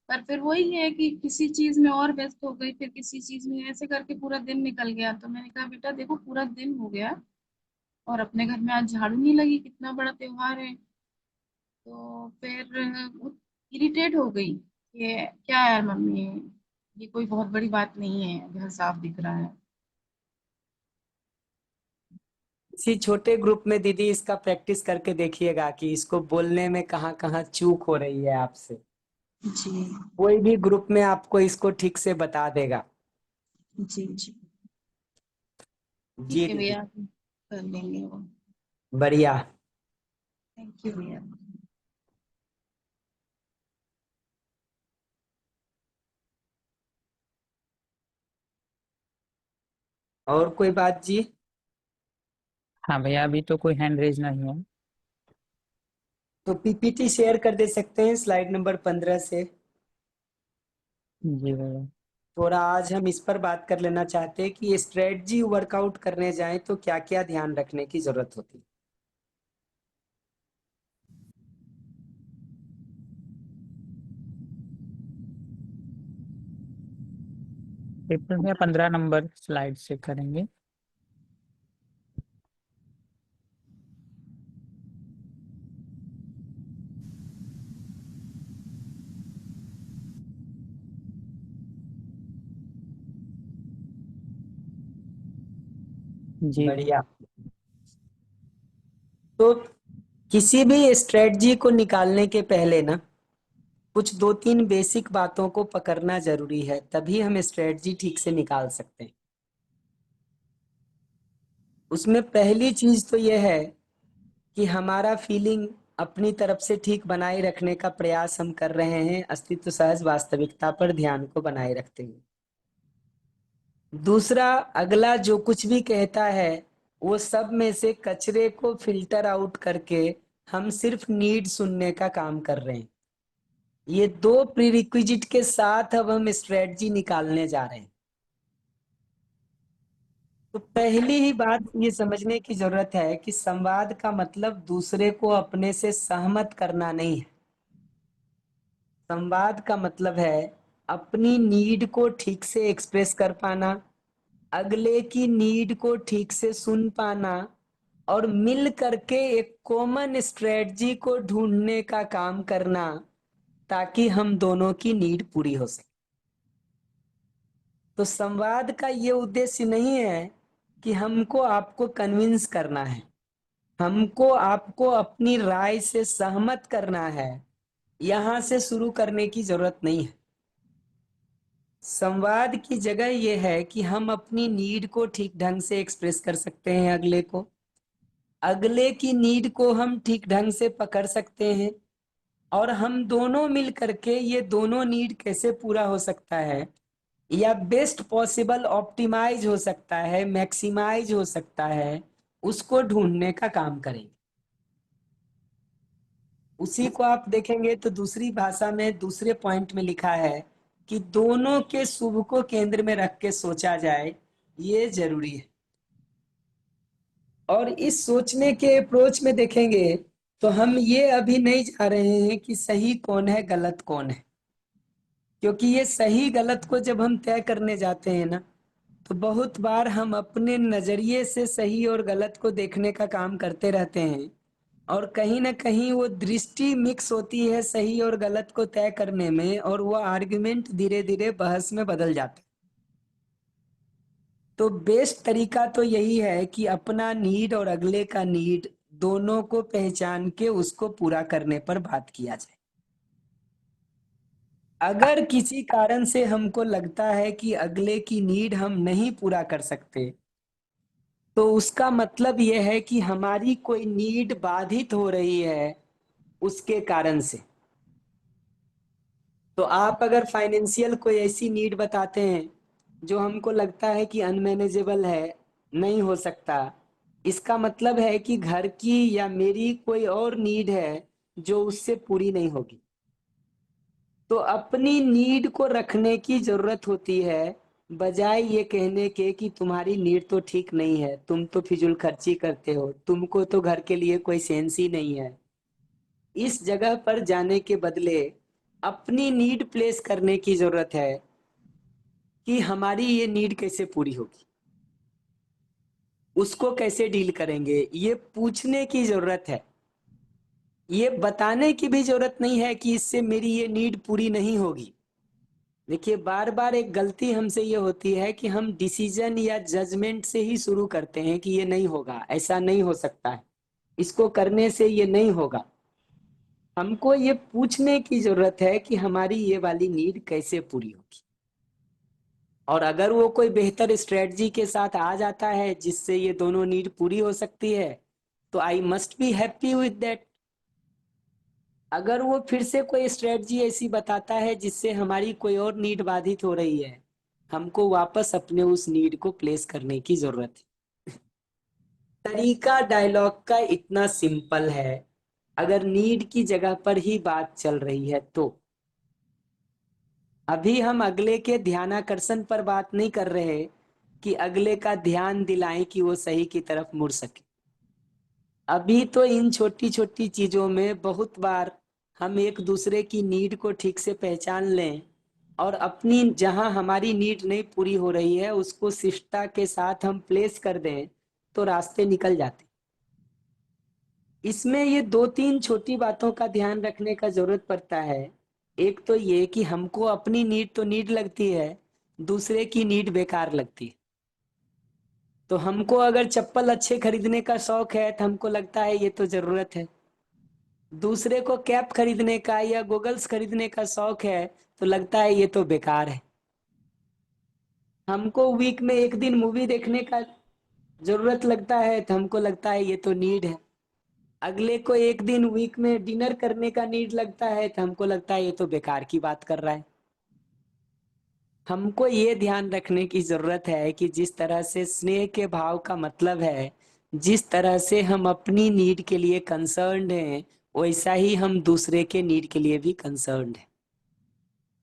पर फिर वही है कि किसी चीज में और व्यस्त हो गई, फिर किसी चीज में, ऐसे करके पूरा दिन निकल गया। तो मैंने कहा बेटा देखो पूरा दिन हो गया और अपने घर में आज झाड़ू नहीं लगी, कितना बड़ा त्योहार है। तो फिर इरिटेट हो गई कि क्या यार मम्मी, ये कोई बहुत बड़ी बात नहीं है, घर साफ दिख रहा है। इसी छोटे ग्रुप में दीदी इसका प्रैक्टिस करके देखिएगा कि इसको बोलने में कहाँ कहाँ चूक हो रही है आपसे। जी कोई भी ग्रुप में आपको इसको ठीक से बता देगा। जी जी जी ठीक है दीदी। भैया, कर लेंगे वो। बढ़िया। थैंक यू भैया। और कोई बात जी? हाँ भैया, अभी तो कोई हैंड रेज नहीं है। तो पीपीटी शेयर कर दे सकते हैं स्लाइड नंबर 15 से। जी भैया। थोड़ा आज हम इस पर बात कर लेना चाहते हैं कि स्ट्रेटजी वर्कआउट करने जाएं तो क्या क्या ध्यान रखने की जरूरत होती है। पेपर में 15 नंबर स्लाइड से करेंगे। जी भैया। बढ़िया। तो किसी भी स्ट्रेटजी को निकालने के पहले ना कुछ 2-3 बेसिक बातों को पकड़ना जरूरी है, तभी हम स्ट्रेटजी ठीक से निकाल सकते हैं। उसमें पहली चीज तो यह है कि हमारा फीलिंग अपनी तरफ से ठीक बनाए रखने का प्रयास हम कर रहे हैं, अस्तित्व सहज वास्तविकता पर ध्यान को बनाए रखते हुए। दूसरा, अगला जो कुछ भी कहता है वो सब में से कचरे को फिल्टर आउट करके हम सिर्फ नीड सुनने का काम कर रहे हैं। ये दो प्रीरिक्विजिट के साथ अब हम स्ट्रेटजी निकालने जा रहे हैं। तो पहली ही बात ये समझने की जरूरत है कि संवाद का मतलब दूसरे को अपने से सहमत करना नहीं है। संवाद का मतलब है अपनी नीड को ठीक से एक्सप्रेस कर पाना, अगले की नीड को ठीक से सुन पाना और मिल करके एक कॉमन स्ट्रेटजी को ढूंढने का काम करना ताकि हम दोनों की नीड पूरी हो सके। तो संवाद का ये उद्देश्य नहीं है कि हमको आपको कन्विंस करना है, हमको आपको अपनी राय से सहमत करना है। यहां से शुरू करने की जरूरत नहीं है। संवाद की जगह यह है कि हम अपनी नीड को ठीक ढंग से एक्सप्रेस कर सकते हैं अगले को, अगले की नीड को हम ठीक ढंग से पकड़ सकते हैं और हम दोनों मिल करके ये दोनों नीड कैसे पूरा हो सकता है या बेस्ट पॉसिबल ऑप्टिमाइज हो सकता है, मैक्सिमाइज हो सकता है, उसको ढूंढने का काम करेंगे। उसी को आप देखेंगे तो दूसरी भाषा में दूसरे पॉइंट में लिखा है कि दोनों के शुभ को केंद्र में रख के सोचा जाए, ये जरूरी है। और इस सोचने के अप्रोच में देखेंगे तो हम ये अभी नहीं जा रहे हैं कि सही कौन है गलत कौन है, क्योंकि ये सही गलत को जब हम तय करने जाते हैं ना तो बहुत बार हम अपने नजरिए से सही और गलत को देखने का काम करते रहते हैं और कहीं ना कहीं वो दृष्टि मिक्स होती है सही और गलत को तय करने में और वो आर्गुमेंट धीरे धीरे बहस में बदल जाता है। तो बेस्ट तरीका तो यही है कि अपना नीड और अगले का नीड दोनों को पहचान के उसको पूरा करने पर बात किया जाए। अगर किसी कारण से हमको लगता है कि अगले की नीड हम नहीं पूरा कर सकते तो उसका मतलब यह है कि हमारी कोई नीड बाधित हो रही है उसके कारण से। तो आप अगर फाइनेंशियल कोई ऐसी नीड बताते हैं जो हमको लगता है कि अनमैनेजेबल है, नहीं हो सकता, इसका मतलब है कि घर की या मेरी कोई और नीड है जो उससे पूरी नहीं होगी। तो अपनी नीड को रखने की जरूरत होती है, बजाय ये कहने के कि तुम्हारी नीड तो ठीक नहीं है, तुम तो फिजूल खर्ची करते हो, तुमको तो घर के लिए कोई सेंस ही नहीं है। इस जगह पर जाने के बदले अपनी नीड प्लेस करने की जरूरत है कि हमारी ये नीड कैसे पूरी होगी, उसको कैसे डील करेंगे, ये पूछने की जरूरत है। ये बताने की भी जरूरत नहीं है कि इससे मेरी ये नीड पूरी नहीं होगी। देखिए, बार बार एक गलती हमसे ये होती है कि हम डिसीजन या जजमेंट से ही शुरू करते हैं कि ये नहीं होगा, ऐसा नहीं हो सकता है, इसको करने से ये नहीं होगा। हमको ये पूछने की जरूरत है कि हमारी ये वाली नीड कैसे पूरी होगी, और अगर वो कोई बेहतर स्ट्रेटजी के साथ आ जाता है जिससे ये दोनों नीड पूरी हो सकती है, तो I must be happy with that. अगर वो फिर से कोई स्ट्रेटजी ऐसी बताता है जिससे हमारी कोई और नीड बाधित हो रही है, हमको वापस अपने उस नीड को प्लेस करने की जरूरत है। तरीका डायलॉग का इतना सिंपल है, अगर नीड की जगह पर ही बात चल रही है तो। अभी हम अगले के ध्यानाकर्षण पर बात नहीं कर रहे कि अगले का ध्यान दिलाएं कि वो सही की तरफ मुड़ सके। अभी तो इन छोटी छोटी चीजों में बहुत बार हम एक दूसरे की नीड को ठीक से पहचान लें और अपनी जहां हमारी नीड नहीं पूरी हो रही है उसको शिष्टता के साथ हम प्लेस कर दें तो रास्ते निकल जाते। इसमें ये 2-3 छोटी बातों का ध्यान रखने का जरूरत पड़ता है। एक तो ये कि हमको अपनी नीड तो नीड लगती है, दूसरे की नीड बेकार लगती है। तो हमको अगर चप्पल अच्छे खरीदने का शौक है तो हमको लगता है ये तो जरूरत है, दूसरे को कैप खरीदने का या गोगल्स खरीदने का शौक है तो लगता है ये तो बेकार है। हमको वीक में एक दिन मूवी देखने का जरूरत लगता है तो हमको लगता है ये तो नीड है। अगले को एक दिन वीक में डिनर करने का नीड लगता है तो हमको लगता है ये तो बेकार की बात कर रहा है। हमको ये ध्यान रखने की जरूरत है कि जिस तरह से स्नेह के भाव का मतलब है, जिस तरह से हम अपनी नीड के लिए कंसर्न्ड हैं, वैसा ही हम दूसरे के नीड के लिए भी कंसर्न्ड हैं।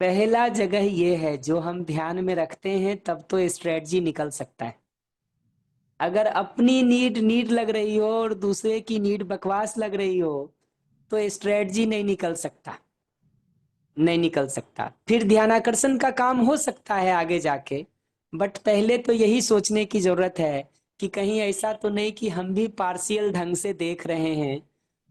पहला जगह ये है जो हम ध्यान में रखते हैं तब तो स्ट्रेटजी निकल सकता है। अगर अपनी नीड नीड लग रही हो और दूसरे की नीड बकवास लग रही हो तो स्ट्रेटजी नहीं निकल सकता, नहीं निकल सकता। फिर ध्यानाकर्षण का काम हो सकता है आगे जाके, बट पहले तो यही सोचने की जरूरत है कि कहीं ऐसा तो नहीं कि हम भी पार्शियल ढंग से देख रहे हैं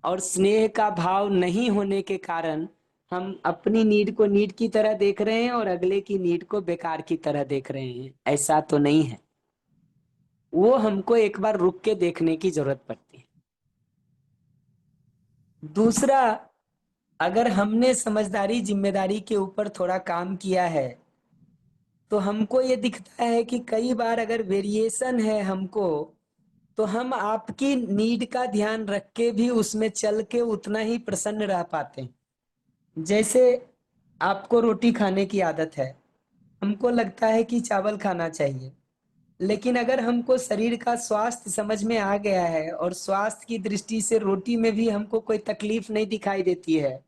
और स्नेह का भाव नहीं होने के कारण हम अपनी नीड को नीड की तरह देख रहे हैं और अगले की नीड को बेकार की तरह देख रहे हैं। ऐसा तो नहीं है, वो हमको एक बार रुक के देखने की जरूरत पड़ती है। दूसरा, अगर हमने समझदारी जिम्मेदारी के ऊपर थोड़ा काम किया है तो हमको ये दिखता है कि कई बार अगर वेरिएशन है हमको, तो हम आपकी नीड का ध्यान रख के भी उसमें चल के उतना ही प्रसन्न रह पाते हैं। जैसे आपको रोटी खाने की आदत है, हमको लगता है कि चावल खाना चाहिए, लेकिन अगर हमको शरीर का स्वास्थ्य समझ में आ गया है और स्वास्थ्य की दृष्टि से रोटी में भी हमको कोई तकलीफ नहीं दिखाई देती है,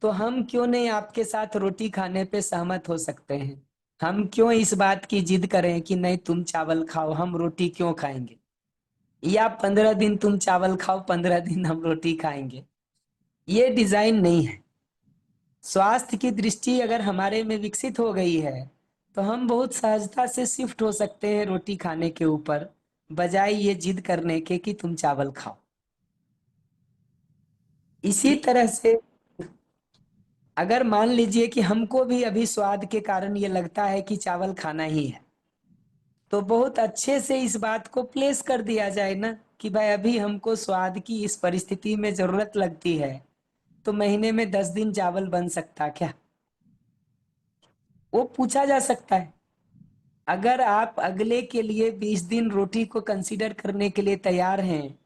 तो हम क्यों नहीं आपके साथ रोटी खाने पे सहमत हो सकते हैं। हम क्यों इस बात की जिद करें कि नहीं तुम चावल खाओ, हम रोटी क्यों खाएंगे, या 15 दिन तुम चावल खाओ 15 दिन हम रोटी खाएंगे। ये डिजाइन नहीं है। स्वास्थ्य की दृष्टि अगर हमारे में विकसित हो गई है तो हम बहुत सहजता से शिफ्ट हो सकते हैं रोटी खाने के ऊपर, बजाय ये जिद करने के कि तुम चावल खाओ। इसी तरह से अगर मान लीजिए कि हमको भी अभी स्वाद के कारण ये लगता है कि चावल खाना ही है, तो बहुत अच्छे से इस बात को प्लेस कर दिया जाए ना कि भाई अभी हमको स्वाद की इस परिस्थिति में जरूरत लगती है, तो महीने में 10 दिन चावल बन सकता क्या, वो पूछा जा सकता है। अगर आप अगले के लिए 20 दिन रोटी को कंसीडर करने के लिए तैयार हैं,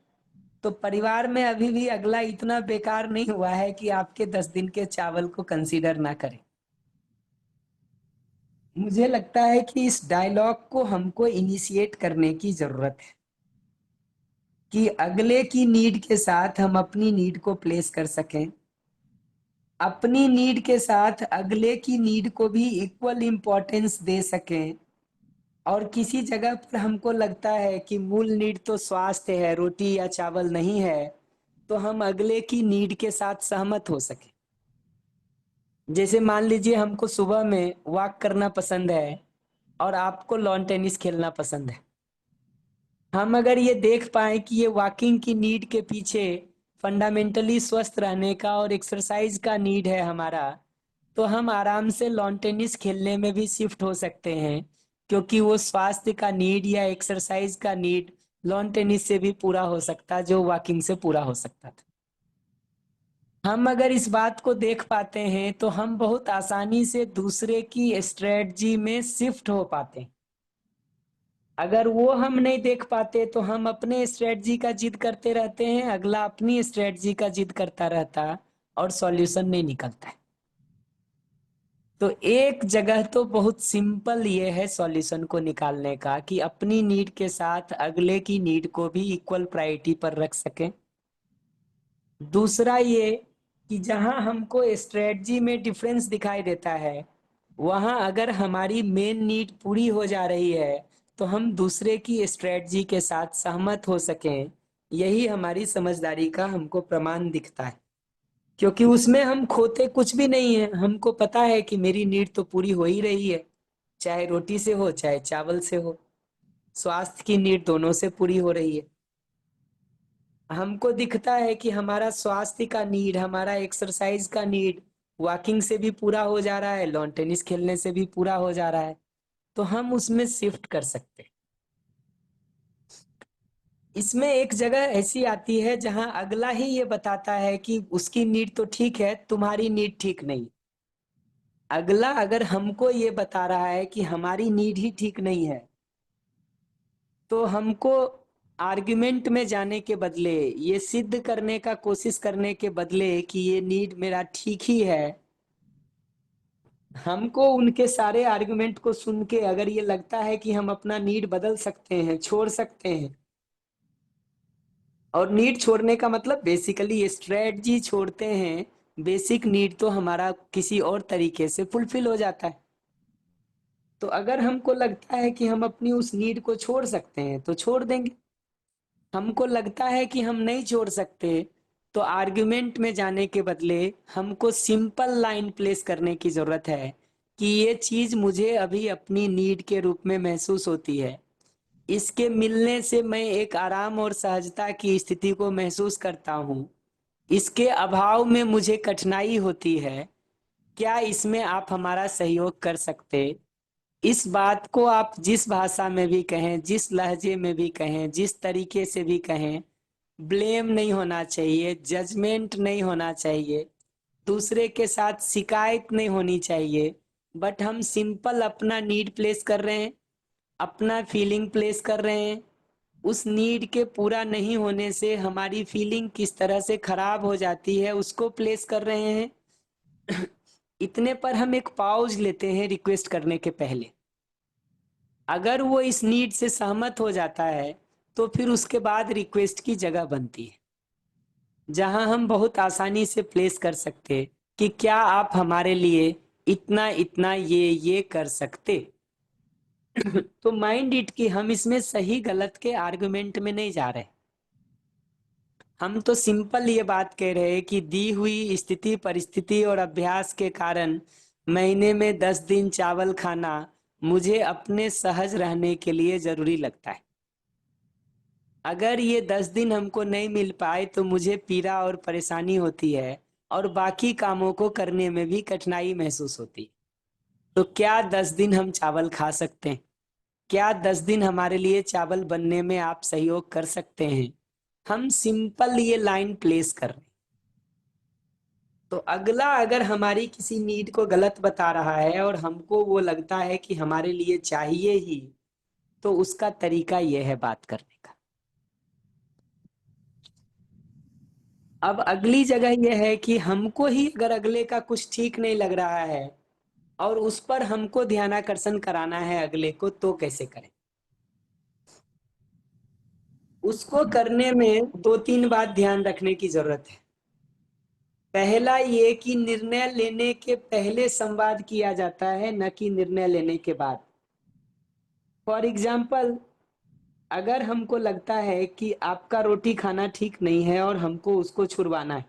तो परिवार में अभी भी अगला इतना बेकार नहीं हुआ है कि आपके 10 दिन के चावल को कंसीडर ना करें। मुझे लगता है कि इस डायलॉग को हमको इनिशिएट करने की जरूरत है कि अगले की नीड के साथ हम अपनी नीड को प्लेस कर सकें, अपनी नीड के साथ अगले की नीड को भी इक्वल इम्पोर्टेंस दे सकें। और किसी जगह पर हमको लगता है कि मूल नीड तो स्वास्थ्य है, रोटी या चावल नहीं है, तो हम अगले की नीड के साथ सहमत हो सके। जैसे मान लीजिए हमको सुबह में वॉक करना पसंद है और आपको लॉन टेनिस खेलना पसंद है। हम अगर ये देख पाए कि ये वॉकिंग की नीड के पीछे फंडामेंटली स्वस्थ रहने का और एक्सरसाइज का नीड है हमारा, तो हम आराम से लॉन टेनिस खेलने में भी शिफ्ट हो सकते हैं, क्योंकि वो स्वास्थ्य का नीड या एक्सरसाइज का नीड लॉन टेनिस से भी पूरा हो सकता जो वॉकिंग से पूरा हो सकता था। हम अगर इस बात को देख पाते हैं तो हम बहुत आसानी से दूसरे की स्ट्रेटजी में शिफ्ट हो पाते हैं। अगर वो हम नहीं देख पाते तो हम अपने स्ट्रेटजी का जिद करते रहते हैं, अगला अपनी स्ट्रेटजी का जिद करता रहता और सॉल्यूशन नहीं निकलता है। तो एक जगह तो बहुत सिंपल ये है सॉल्यूशन को निकालने का कि अपनी नीड के साथ अगले की नीड को भी इक्वल प्रायोरिटी पर रख सकें। दूसरा ये कि जहां हमको स्ट्रेटजी में डिफरेंस दिखाई देता है, वहां अगर हमारी मेन नीड पूरी हो जा रही है तो हम दूसरे की स्ट्रेटजी के साथ सहमत हो सकें। यही हमारी समझदारी का हमको प्रमाण दिखता है, क्योंकि उसमें हम खोते कुछ भी नहीं है। हमको पता है कि मेरी नीड तो पूरी हो ही रही है, चाहे रोटी से हो चाहे चावल से हो, स्वास्थ्य की नीड दोनों से पूरी हो रही है। हमको दिखता है कि हमारा स्वास्थ्य का नीड, हमारा एक्सरसाइज का नीड वॉकिंग से भी पूरा हो जा रहा है, लॉन टेनिस खेलने से भी पूरा हो जा रहा है, तो हम उसमें शिफ्ट कर सकते हैं। इसमें एक जगह ऐसी आती है जहां अगला ही ये बताता है कि उसकी नीड तो ठीक है, तुम्हारी नीड ठीक नहीं। अगला अगर हमको ये बता रहा है कि हमारी नीड ही ठीक नहीं है, तो हमको आर्गुमेंट में जाने के बदले, ये सिद्ध करने का कोशिश करने के बदले कि ये नीड मेरा ठीक ही है, हमको उनके सारे आर्गुमेंट को सुन के अगर ये लगता है कि हम अपना नीड बदल सकते हैं, छोड़ सकते हैं, और नीड छोड़ने का मतलब बेसिकली स्ट्रेटजी छोड़ते हैं, बेसिक नीड तो हमारा किसी और तरीके से फुलफिल हो जाता है। तो अगर हमको लगता है कि हम अपनी उस नीड को छोड़ सकते हैं तो छोड़ देंगे। हमको लगता है कि हम नहीं छोड़ सकते, तो आर्गुमेंट में जाने के बदले हमको सिंपल लाइन प्लेस करने की जरूरत है कि ये चीज मुझे अभी अपनी नीड के रूप में महसूस होती है, इसके मिलने से मैं एक आराम और सहजता की स्थिति को महसूस करता हूँ, इसके अभाव में मुझे कठिनाई होती है, क्या इसमें आप हमारा सहयोग कर सकते? इस बात को आप जिस भाषा में भी कहें, जिस लहजे में भी कहें, जिस तरीके से भी कहें, ब्लेम नहीं होना चाहिए, जजमेंट नहीं होना चाहिए, दूसरे के साथ शिकायत नहीं होनी चाहिए, बट हम सिंपल अपना नीड प्लेस कर रहे हैं, अपना फीलिंग प्लेस कर रहे हैं। उस नीड के पूरा नहीं होने से हमारी फीलिंग किस तरह से खराब हो जाती है उसको प्लेस कर रहे हैं। इतने पर हम एक पॉज लेते हैं रिक्वेस्ट करने के पहले। अगर वो इस नीड से सहमत हो जाता है तो फिर उसके बाद रिक्वेस्ट की जगह बनती है, जहां हम बहुत आसानी से प्लेस कर सकते कि क्या आप हमारे लिए इतना इतना ये कर सकते। तो माइंड इट कि हम इसमें सही गलत के आर्गुमेंट में नहीं जा रहे, हम तो सिंपल ये बात कह रहे हैं कि दी हुई स्थिति परिस्थिति और अभ्यास के कारण महीने में 10 दिन चावल खाना मुझे अपने सहज रहने के लिए जरूरी लगता है। अगर ये 10 दिन हमको नहीं मिल पाए तो मुझे पीड़ा और परेशानी होती है और बाकी कामों को करने में भी कठिनाई महसूस होती है। तो क्या 10 दिन हम चावल खा सकते हैं? क्या 10 दिन हमारे लिए चावल बनने में आप सहयोग कर सकते हैं? हम सिंपल ये लाइन प्लेस कर रहे हैं। तो अगला अगर हमारी किसी नीड को गलत बता रहा है और हमको वो लगता है कि हमारे लिए चाहिए ही, तो उसका तरीका यह है बात करने का। अब अगली जगह यह है कि हमको ही अगर अगले का कुछ ठीक नहीं लग रहा है और उस पर हमको ध्यानाकर्षण कराना है अगले को, तो कैसे करें? उसको करने में 2-3 बात ध्यान रखने की जरूरत है। पहला ये कि निर्णय लेने के पहले संवाद किया जाता है, न कि निर्णय लेने के बाद। फॉर एग्जाम्पल, अगर हमको लगता है कि आपका रोटी खाना ठीक नहीं है और हमको उसको छुड़वाना है,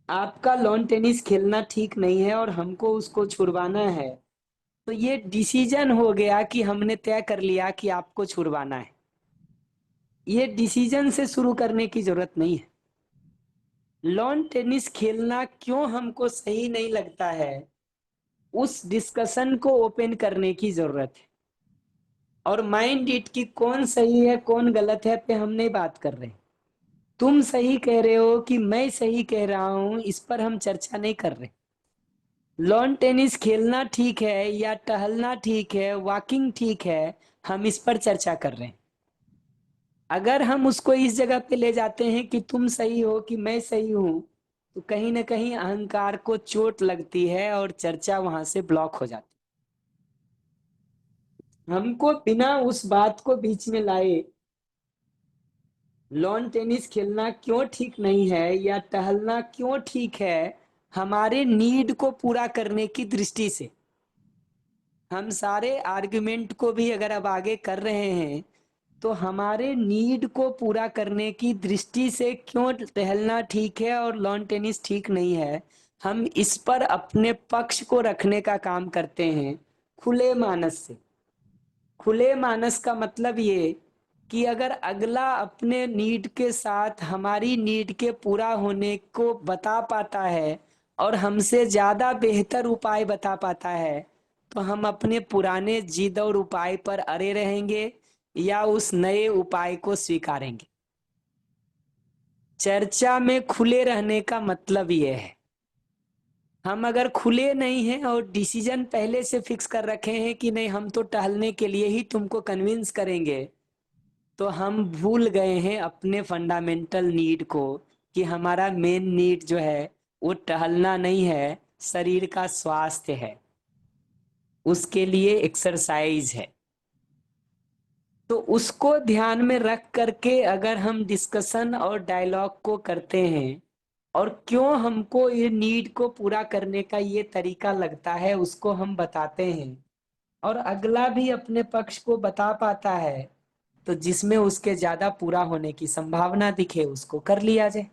आपका लॉन टेनिस खेलना ठीक नहीं है और हमको उसको छुड़वाना है, तो ये डिसीजन हो गया कि हमने तय कर लिया कि आपको छुड़वाना है। ये डिसीजन से शुरू करने की जरूरत नहीं है। लॉन टेनिस खेलना क्यों हमको सही नहीं लगता है, उस डिस्कशन को ओपन करने की जरूरत है। और माइंड इट की कौन सही है कौन गलत है पे हम नहीं बात कर रहे। तुम सही कह रहे हो कि मैं सही कह रहा हूं, इस पर हम चर्चा नहीं कर रहे। लॉन टेनिस खेलना ठीक है या टहलना ठीक है, वॉकिंग ठीक है, हम इस पर चर्चा कर रहे हैं। अगर हम उसको इस जगह पे ले जाते हैं कि तुम सही हो कि मैं सही हूं, तो कहीं ना कहीं अहंकार को चोट लगती है और चर्चा वहां से ब्लॉक हो जाती है। हमको बिना उस बात को बीच में लाए लॉन टेनिस खेलना क्यों ठीक नहीं है या टहलना क्यों ठीक है, हमारे नीड को पूरा करने की दृष्टि से हम सारे आर्गुमेंट को भी अगर अब आगे कर रहे हैं, तो हमारे नीड को पूरा करने की दृष्टि से क्यों टहलना ठीक है और लॉन टेनिस ठीक नहीं है, हम इस पर अपने पक्ष को रखने का काम करते हैं खुले मानस से। खुले मानस का मतलब ये कि अगर अगला अपने नीड के साथ हमारी नीड के पूरा होने को बता पाता है और हमसे ज्यादा बेहतर उपाय बता पाता है, तो हम अपने पुराने जिद और उपाय पर अड़े रहेंगे या उस नए उपाय को स्वीकारेंगे। चर्चा में खुले रहने का मतलब यह है, हम अगर खुले नहीं हैं और डिसीजन पहले से फिक्स कर रखे हैं कि नहीं हम तो टहलने के लिए ही तुमको कन्विंस करेंगे, तो हम भूल गए हैं अपने फंडामेंटल नीड को कि हमारा मेन नीड जो है वो टहलना नहीं है, शरीर का स्वास्थ्य है, उसके लिए एक्सरसाइज है। तो उसको ध्यान में रख करके अगर हम डिस्कशन और डायलॉग को करते हैं और क्यों हमको ये नीड को पूरा करने का ये तरीका लगता है उसको हम बताते हैं और अगला भी अपने पक्ष को बता पाता है, तो जिसमें उसके ज्यादा पूरा होने की संभावना दिखे उसको कर लिया जाए।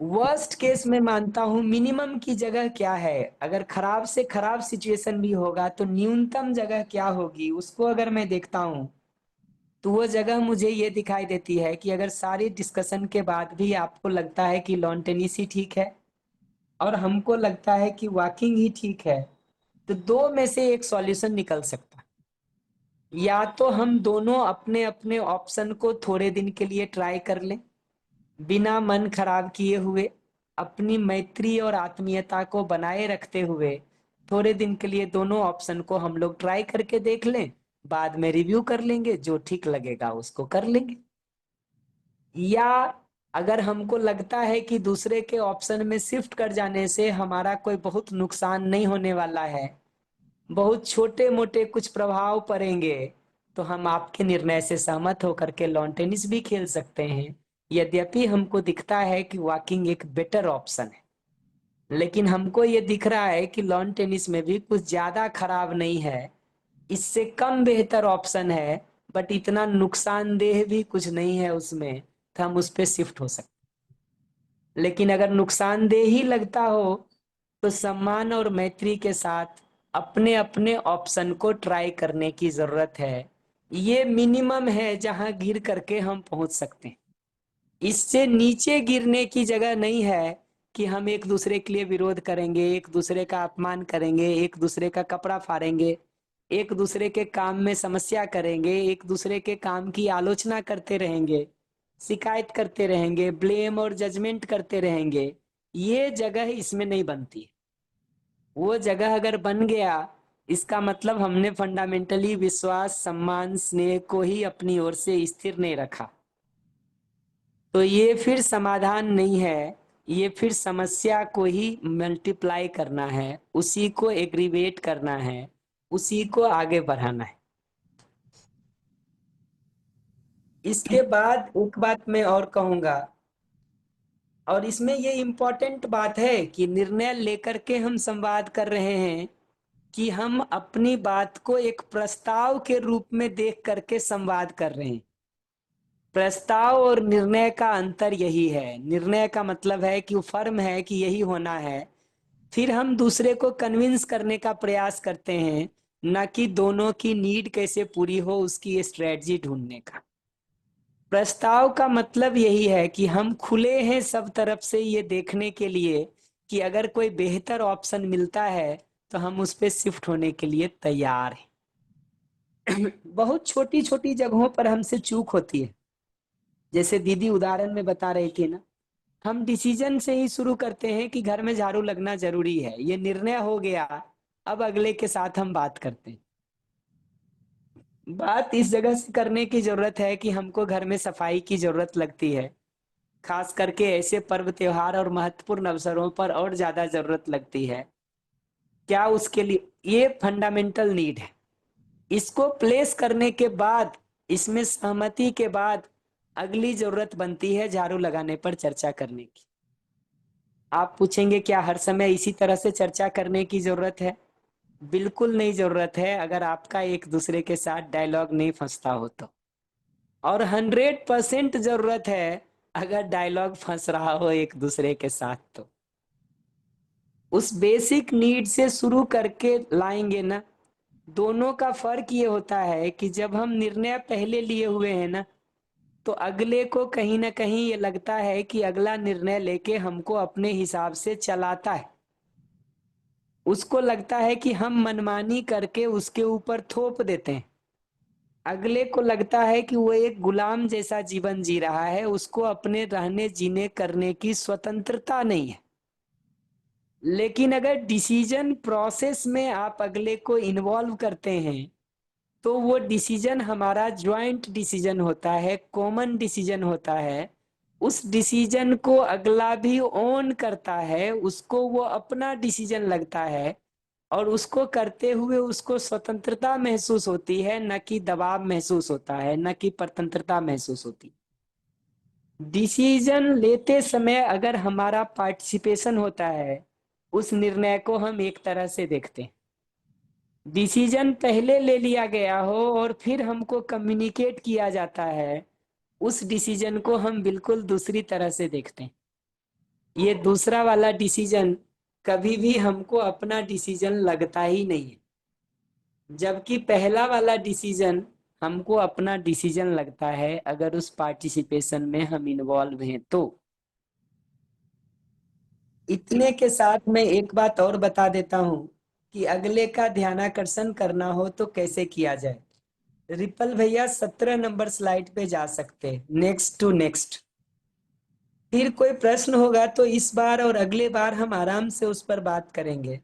वर्स्ट केस में मानता हूं मिनिमम की जगह क्या है, अगर खराब से खराब सिचुएशन भी होगा तो न्यूनतम जगह क्या होगी उसको अगर मैं देखता हूं, तो वो जगह मुझे ये दिखाई देती है कि अगर सारी डिस्कशन के बाद भी आपको लगता है कि लॉन टेनिस ही ठीक है और हमको लगता है कि वॉकिंग ही ठीक है, तो दो में से एक सॉल्यूशन निकल सकता है। या तो हम दोनों अपने अपने ऑप्शन को थोड़े दिन के लिए ट्राई कर लें, बिना मन खराब किए हुए, अपनी मैत्री और आत्मीयता को बनाए रखते हुए थोड़े दिन के लिए दोनों ऑप्शन को हम लोग ट्राई करके देख लें, बाद में रिव्यू कर लेंगे, जो ठीक लगेगा उसको कर लेंगे। या अगर हमको लगता है कि दूसरे के ऑप्शन में शिफ्ट कर जाने से हमारा कोई बहुत नुकसान नहीं होने वाला है, बहुत छोटे मोटे कुछ प्रभाव पड़ेंगे, तो हम आपके निर्णय से सहमत होकर के लॉन टेनिस भी खेल सकते हैं। यद्यपि हमको दिखता है कि वॉकिंग एक बेटर ऑप्शन है, लेकिन हमको ये दिख रहा है कि लॉन टेनिस में भी कुछ ज्यादा खराब नहीं है, इससे कम बेहतर ऑप्शन है, बट इतना नुकसानदेह भी कुछ नहीं है उसमें, तो हम उस पर शिफ्ट हो सकते। लेकिन अगर नुकसानदेह ही लगता हो तो सम्मान और मैत्री के साथ अपने अपने ऑप्शन को ट्राई करने की जरूरत है। ये मिनिमम है जहां गिर करके हम पहुंच सकते हैं। इससे नीचे गिरने की जगह नहीं है कि हम एक दूसरे के लिए विरोध करेंगे, एक दूसरे का अपमान करेंगे, एक दूसरे का कपड़ा फाड़ेंगे, एक दूसरे के काम में समस्या करेंगे, एक दूसरे के काम की आलोचना करते रहेंगे, शिकायत करते रहेंगे, ब्लेम और जजमेंट करते रहेंगे। ये जगह इसमें नहीं बनती। वो जगह अगर बन गया, इसका मतलब हमने फंडामेंटली विश्वास, सम्मान, स्नेह को ही अपनी ओर से स्थिर नहीं रखा, तो ये फिर समाधान नहीं है, ये फिर समस्या को ही मल्टीप्लाई करना है, उसी को एग्रीवेट करना है, उसी को आगे बढ़ाना है। इसके बाद एक बात मैं और कहूंगा, और इसमें ये इम्पोर्टेंट बात है कि निर्णय लेकर के हम संवाद कर रहे हैं कि हम अपनी बात को एक प्रस्ताव के रूप में देख करके संवाद कर रहे हैं। प्रस्ताव और निर्णय का अंतर यही है। निर्णय का मतलब है कि वो फर्म है कि यही होना है, फिर हम दूसरे को कन्विंस करने का प्रयास करते हैं, न कि दोनों की नीड कैसे पूरी हो उसकी स्ट्रेटजी ढूंढने का। प्रस्ताव का मतलब यही है कि हम खुले हैं सब तरफ से ये देखने के लिए कि अगर कोई बेहतर ऑप्शन मिलता है तो हम उस पर शिफ्ट होने के लिए तैयार हैं। बहुत छोटी छोटी जगहों पर हमसे चूक होती है। जैसे दीदी उदाहरण में बता रही थी ना, हम डिसीजन से ही शुरू करते हैं कि घर में झाड़ू लगना जरूरी है, ये निर्णय हो गया, अब अगले के साथ हम बात करते हैं। बात इस जगह से करने की जरूरत है कि हमको घर में सफाई की जरूरत लगती है, खास करके ऐसे पर्व त्योहार और महत्वपूर्ण अवसरों पर और ज्यादा जरूरत लगती है। क्या उसके लिए ये फंडामेंटल नीड है। इसको प्लेस करने के बाद, इसमें सहमति के बाद अगली जरूरत बनती है झाड़ू लगाने पर चर्चा करने की। आप पूछेंगे क्या हर समय इसी तरह से चर्चा करने की जरूरत है? बिल्कुल नहीं जरूरत है, अगर आपका एक दूसरे के साथ डायलॉग नहीं फंसता हो तो। और 100% जरूरत है अगर डायलॉग फंस रहा हो एक दूसरे के साथ तो। उस बेसिक नीड से शुरू करके लाएंगे ना। दोनों का फर्क ये होता है कि जब हम निर्णय पहले लिए हुए हैं ना, तो अगले को कहीं ना कहीं ये लगता है कि अगला निर्णय लेके हमको अपने हिसाब से चलाता है। उसको लगता है कि हम मनमानी करके उसके ऊपर थोप देते हैं। अगले को लगता है कि वो एक गुलाम जैसा जीवन जी रहा है, उसको अपने रहने जीने करने की स्वतंत्रता नहीं है। लेकिन अगर डिसीजन प्रोसेस में आप अगले को इन्वॉल्व करते हैं तो वो डिसीजन हमारा ज्वाइंट डिसीजन होता है, कॉमन डिसीजन होता है। उस डिसीजन को अगला भी ओन करता है, उसको वो अपना डिसीजन लगता है, और उसको करते हुए उसको स्वतंत्रता महसूस होती है, न कि दबाव महसूस होता है, न कि स्वतंत्रता महसूस होती। डिसीजन लेते समय अगर हमारा पार्टिसिपेशन होता है, उस निर्णय को हम एक तरह से देखते हैं। डिसीजन पहले ले लिया गया हो और फिर हमको कम्युनिकेट किया जाता है, उस डिसीजन को हम बिल्कुल दूसरी तरह से देखते हैं। ये दूसरा वाला डिसीजन कभी भी हमको अपना डिसीजन लगता ही नहीं है, जबकि पहला वाला डिसीजन हमको अपना डिसीजन लगता है अगर उस पार्टिसिपेशन में हम इन्वॉल्व हैं तो। इतने के साथ मैं एक बात और बता देता हूं कि अगले का ध्यानाकर्षण करना हो तो कैसे किया जाए। रिपल भैया 17 नंबर स्लाइड पे जा सकते हैं, नेक्स्ट टू नेक्स्ट। फिर कोई प्रश्न होगा तो इस बार और अगले बार हम आराम से उस पर बात करेंगे,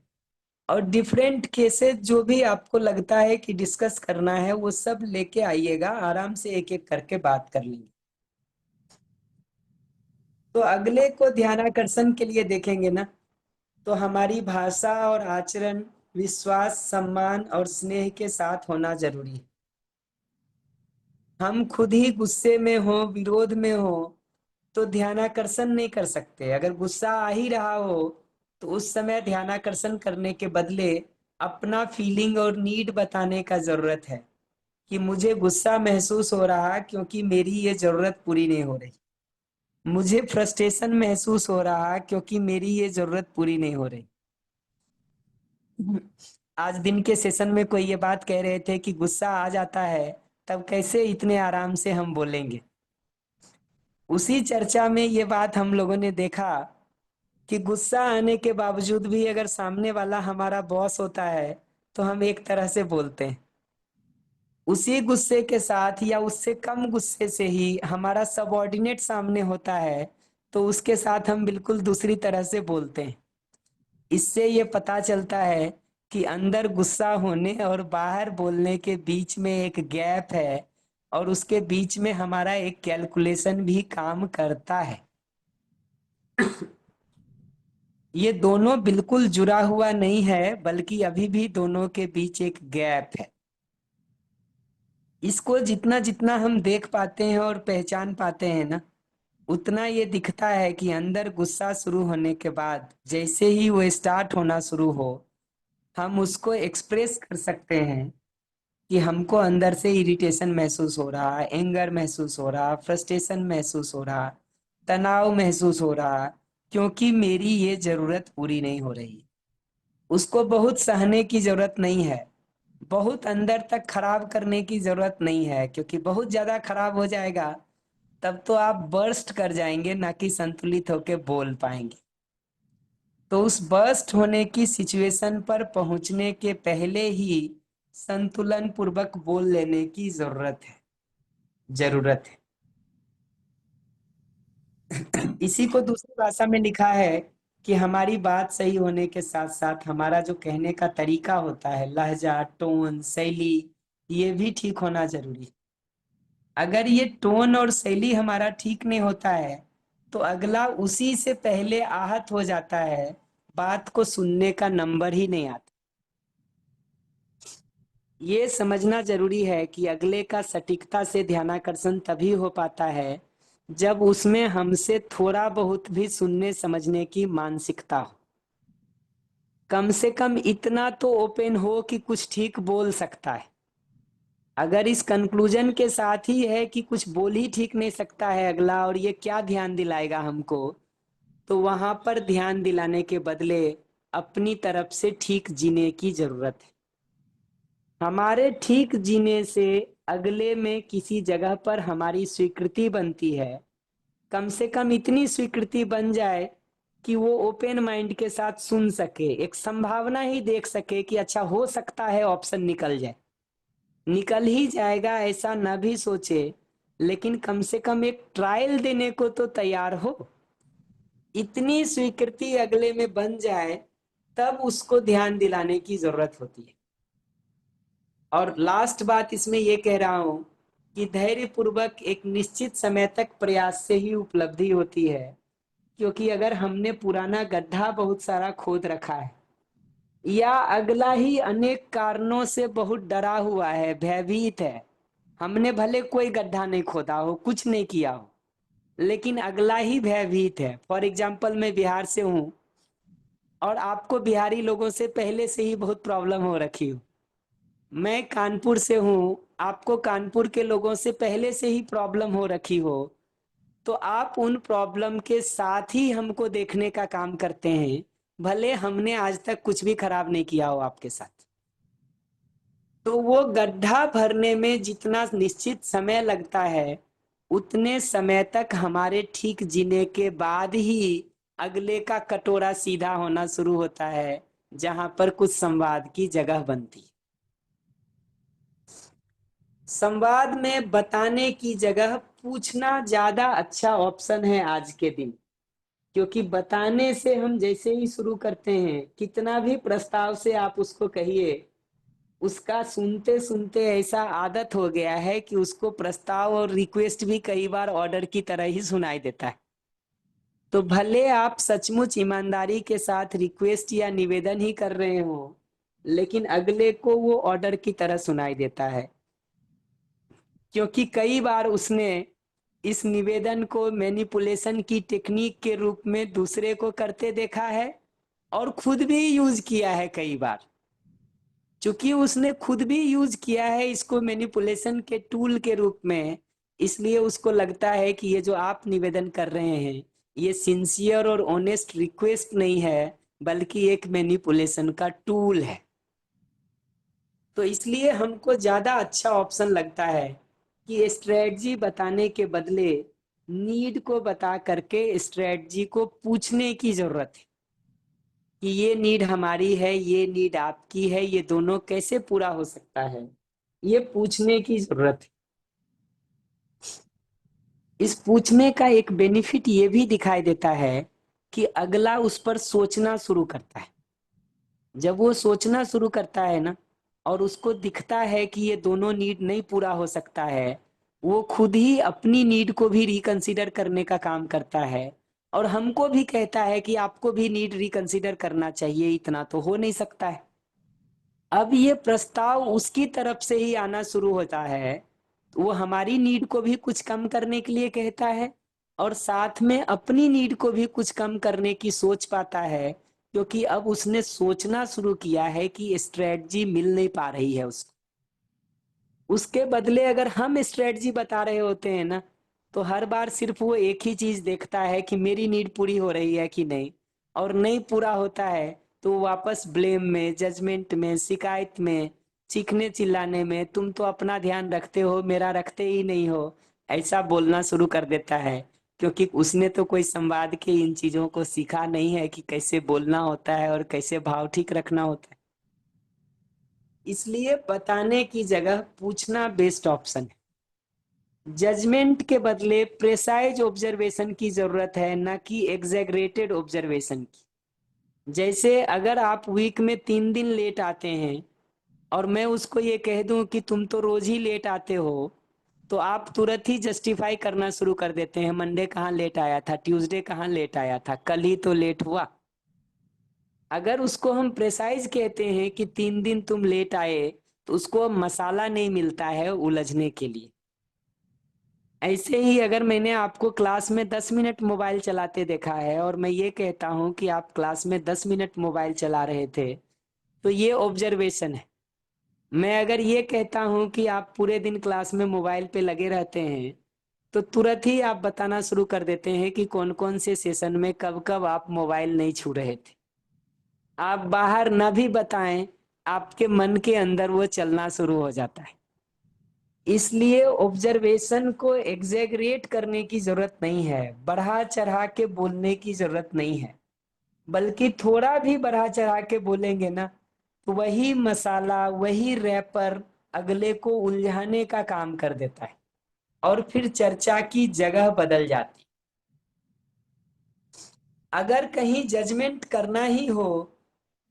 और डिफरेंट केसेस जो भी आपको लगता है कि डिस्कस करना है वो सब लेके आइएगा, आराम से एक एक करके बात कर लेंगे। तो अगले को ध्यानाकर्षण के लिए देखेंगे ना, तो हमारी भाषा और आचरण विश्वास, सम्मान और स्नेह के साथ होना जरूरी है। हम खुद ही गुस्से में हो, विरोध में हो, तो ध्यानाकर्षण नहीं कर सकते। अगर गुस्सा आ ही रहा हो तो उस समय ध्यानाकर्षण करने के बदले अपना फीलिंग और नीड बताने का जरूरत है कि मुझे गुस्सा महसूस हो रहा क्योंकि मेरी ये जरूरत पूरी नहीं हो रही, मुझे फ्रस्ट्रेशन महसूस हो रहा क्योंकि मेरी ये जरूरत पूरी नहीं हो रही। आज दिन के सेशन में कोई ये बात कह रहे थे कि गुस्सा आ जाता है तब कैसे इतने आराम से हम बोलेंगे। उसी चर्चा में ये बात हम लोगों ने देखा कि गुस्सा आने के बावजूद भी अगर सामने वाला हमारा बॉस होता है तो हम एक तरह से बोलते हैं, उसी गुस्से के साथ या उससे कम गुस्से से ही हमारा सबऑर्डिनेट सामने होता है तो उसके साथ हम बिल्कुल दूसरी तरह से बोलते हैं। इससे ये पता चलता है कि अंदर गुस्सा होने और बाहर बोलने के बीच में एक गैप है, और उसके बीच में हमारा एक कैलकुलेशन भी काम करता है। ये दोनों बिल्कुल जुड़ा हुआ नहीं है, बल्कि अभी भी दोनों के बीच एक गैप है। इसको जितना जितना हम देख पाते हैं और पहचान पाते हैं ना, उतना ये दिखता है कि अंदर गुस्सा शुरू होने के बाद जैसे ही वो स्टार्ट होना शुरू हो, हम उसको एक्सप्रेस कर सकते हैं कि हमको अंदर से इरिटेशन महसूस हो रहा, एंगर महसूस हो रहा, फ्रस्ट्रेशन महसूस हो रहा, तनाव महसूस हो रहा, क्योंकि मेरी ये जरूरत पूरी नहीं हो रही। उसको बहुत सहने की जरूरत नहीं है, बहुत अंदर तक खराब करने की जरूरत नहीं है, क्योंकि बहुत ज्यादा खराब हो जाएगा तब तो आप बर्स्ट कर जाएंगे, ना कि संतुलित होकर बोल पाएंगे। तो उस बर्स्ट होने की सिचुएशन पर पहुंचने के पहले ही संतुलन पूर्वक बोल लेने की जरूरत है। इसी को दूसरी भाषा में लिखा है कि हमारी बात सही होने के साथ साथ हमारा जो कहने का तरीका होता है, लहजा, टोन, शैली, ये भी ठीक होना जरूरी है। अगर ये टोन और शैली हमारा ठीक नहीं होता है तो अगला उसी से पहले आहत हो जाता है, बात को सुनने का नंबर ही नहीं आता। ये समझना जरूरी है कि अगले का सटीकता से ध्यानाकर्षण तभी हो पाता है जब उसमें हमसे थोड़ा बहुत भी सुनने समझने की मानसिकता हो। कम से कम इतना तो ओपन हो कि कुछ ठीक बोल सकता है। अगर इस कंक्लूजन के साथ ही है कि कुछ बोल ही ठीक नहीं सकता है अगला और ये क्या ध्यान दिलाएगा हमको, तो वहां पर ध्यान दिलाने के बदले अपनी तरफ से ठीक जीने की जरूरत है। हमारे ठीक जीने से अगले में किसी जगह पर हमारी स्वीकृति बनती है। कम से कम इतनी स्वीकृति बन जाए कि वो ओपन माइंड के साथ सुन सके, एक संभावना ही देख सके कि अच्छा हो सकता है ऑप्शन निकल जाए। निकल ही जाएगा ऐसा न भी सोचे, लेकिन कम से कम एक ट्रायल देने को तो तैयार हो। इतनी स्वीकृति अगले में बन जाए तब उसको ध्यान दिलाने की जरूरत होती है। और लास्ट बात इसमें ये कह रहा हूं कि धैर्य पूर्वक एक निश्चित समय तक प्रयास से ही उपलब्धि होती है, क्योंकि अगर हमने पुराना गड्ढा बहुत सारा खोद रखा है या अगला ही अनेक कारणों से बहुत डरा हुआ है, भयभीत है, हमने भले कोई गड्ढा नहीं खोदा हो, कुछ नहीं किया हो, लेकिन अगला ही भयभीत है। फॉर एग्जाम्पल, मैं बिहार से हूं और आपको बिहारी लोगों से पहले से ही बहुत प्रॉब्लम हो रखी हो। मैं कानपुर से हूं, आपको कानपुर के लोगों से पहले से ही प्रॉब्लम हो रखी हो, तो आप उन प्रॉब्लम के साथ ही हमको देखने का काम करते हैं, भले हमने आज तक कुछ भी खराब नहीं किया हो आपके साथ। तो वो गड्ढा भरने में जितना निश्चित समय लगता है, उतने समय तक हमारे ठीक जीने के बाद ही अगले का कटोरा सीधा होना शुरू होता है, जहां पर कुछ संवाद की जगह बनती है। संवाद में बताने की जगह पूछना ज्यादा अच्छा ऑप्शन है आज के दिन, क्योंकि बताने से हम जैसे ही शुरू करते हैं, कितना भी प्रस्ताव से आप उसको कहिए, उसका सुनते सुनते ऐसा आदत हो गया है कि उसको प्रस्ताव और रिक्वेस्ट भी कई बार ऑर्डर की तरह ही सुनाई देता है। तो भले आप सचमुच ईमानदारी के साथ रिक्वेस्ट या निवेदन ही कर रहे हो, लेकिन अगले को वो ऑर्डर की तरह सुनाई देता है, क्योंकि कई बार उसने इस निवेदन को मैनिपुलेशन की टेक्निक के रूप में दूसरे को करते देखा है और खुद भी यूज किया है कई बार। चूंकि उसने खुद भी यूज किया है इसको मैनिपुलेशन के टूल के रूप में, इसलिए उसको लगता है कि ये जो आप निवेदन कर रहे हैं ये सिंसियर और ऑनेस्ट रिक्वेस्ट नहीं है, बल्कि एक मैनिपुलेशन का टूल है। तो इसलिए हमको ज्यादा अच्छा ऑप्शन लगता है कि स्ट्रेटजी बताने के बदले नीड को बता करके स्ट्रेटजी को पूछने की जरूरत है कि ये नीड हमारी है, ये नीड आपकी है, ये दोनों कैसे पूरा हो सकता है, ये पूछने की जरूरत है। इस पूछने का एक बेनिफिट ये भी दिखाई देता है कि अगला उस पर सोचना शुरू करता है। जब वो सोचना शुरू करता है ना, और उसको दिखता है कि ये दोनों नीड नहीं पूरा हो सकता है, वो खुद ही अपनी नीड को भी रिकंसीडर करने का काम करता है और हमको भी कहता है कि आपको भी नीड रिकंसिडर करना चाहिए, इतना तो हो नहीं सकता है। अब ये प्रस्ताव उसकी तरफ से ही आना शुरू होता है, वो हमारी नीड को भी कुछ कम करने के लिए कहता है और साथ में अपनी नीड को भी कुछ कम करने की सोच पाता है, क्योंकि अब उसने सोचना शुरू किया है कि स्ट्रेटजी मिल नहीं पा रही है उसको। उसके बदले अगर हम स्ट्रेटजी बता रहे होते हैं ना, तो हर बार सिर्फ वो एक ही चीज देखता है कि मेरी नीड पूरी हो रही है कि नहीं, और नहीं पूरा होता है तो वो वापस ब्लेम में, जजमेंट में, शिकायत में, चीखने चिल्लाने में, तुम तो अपना ध्यान रखते हो, मेरा रखते ही नहीं हो, ऐसा बोलना शुरू कर देता है। क्योंकि उसने तो कोई संवाद के इन चीजों को सीखा नहीं है कि कैसे बोलना होता है और कैसे भाव ठीक रखना होता है। इसलिए बताने की जगह पूछना बेस्ट ऑप्शन है। जजमेंट के बदले प्रेसाइज ऑब्जर्वेशन की जरूरत है, ना कि एग्जैगरेटेड ऑब्जर्वेशन की। जैसे अगर आप वीक में 3 दिन लेट आते हैं और मैं उसको ये कह दूं कि तुम तो रोज ही लेट आते हो, तो आप तुरंत ही जस्टिफाई करना शुरू कर देते हैं, मंडे कहाँ लेट आया था, ट्यूसडे कहाँ लेट आया था, कल ही तो लेट हुआ। अगर उसको हम प्रेसाइज कहते हैं कि 3 दिन तुम लेट आए, तो उसको मसाला नहीं मिलता है उलझने के लिए। ऐसे ही अगर मैंने आपको क्लास में 10 मिनट मोबाइल चलाते देखा है और मैं ये कहता हूं कि आप क्लास में 10 मिनट मोबाइल चला रहे थे, तो ये ऑब्जर्वेशन है। मैं अगर ये कहता हूं कि आप पूरे दिन क्लास में मोबाइल पे लगे रहते हैं, तो तुरंत ही आप बताना शुरू कर देते हैं कि कौन कौन से सेशन में कब कब आप मोबाइल नहीं छू रहे थे। आप बाहर न भी बताएं, आपके मन के अंदर वो चलना शुरू हो जाता है। इसलिए ऑब्जर्वेशन को एग्जैगरेट करने की जरूरत नहीं है, बढ़ा चढ़ा के बोलने की जरूरत नहीं है, बल्कि थोड़ा भी बढ़ा चढ़ा के बोलेंगे ना, तो वही मसाला, वही रैपर अगले को उलझाने का काम कर देता है और फिर चर्चा की जगह बदल जाती। अगर कहीं जजमेंट करना ही हो,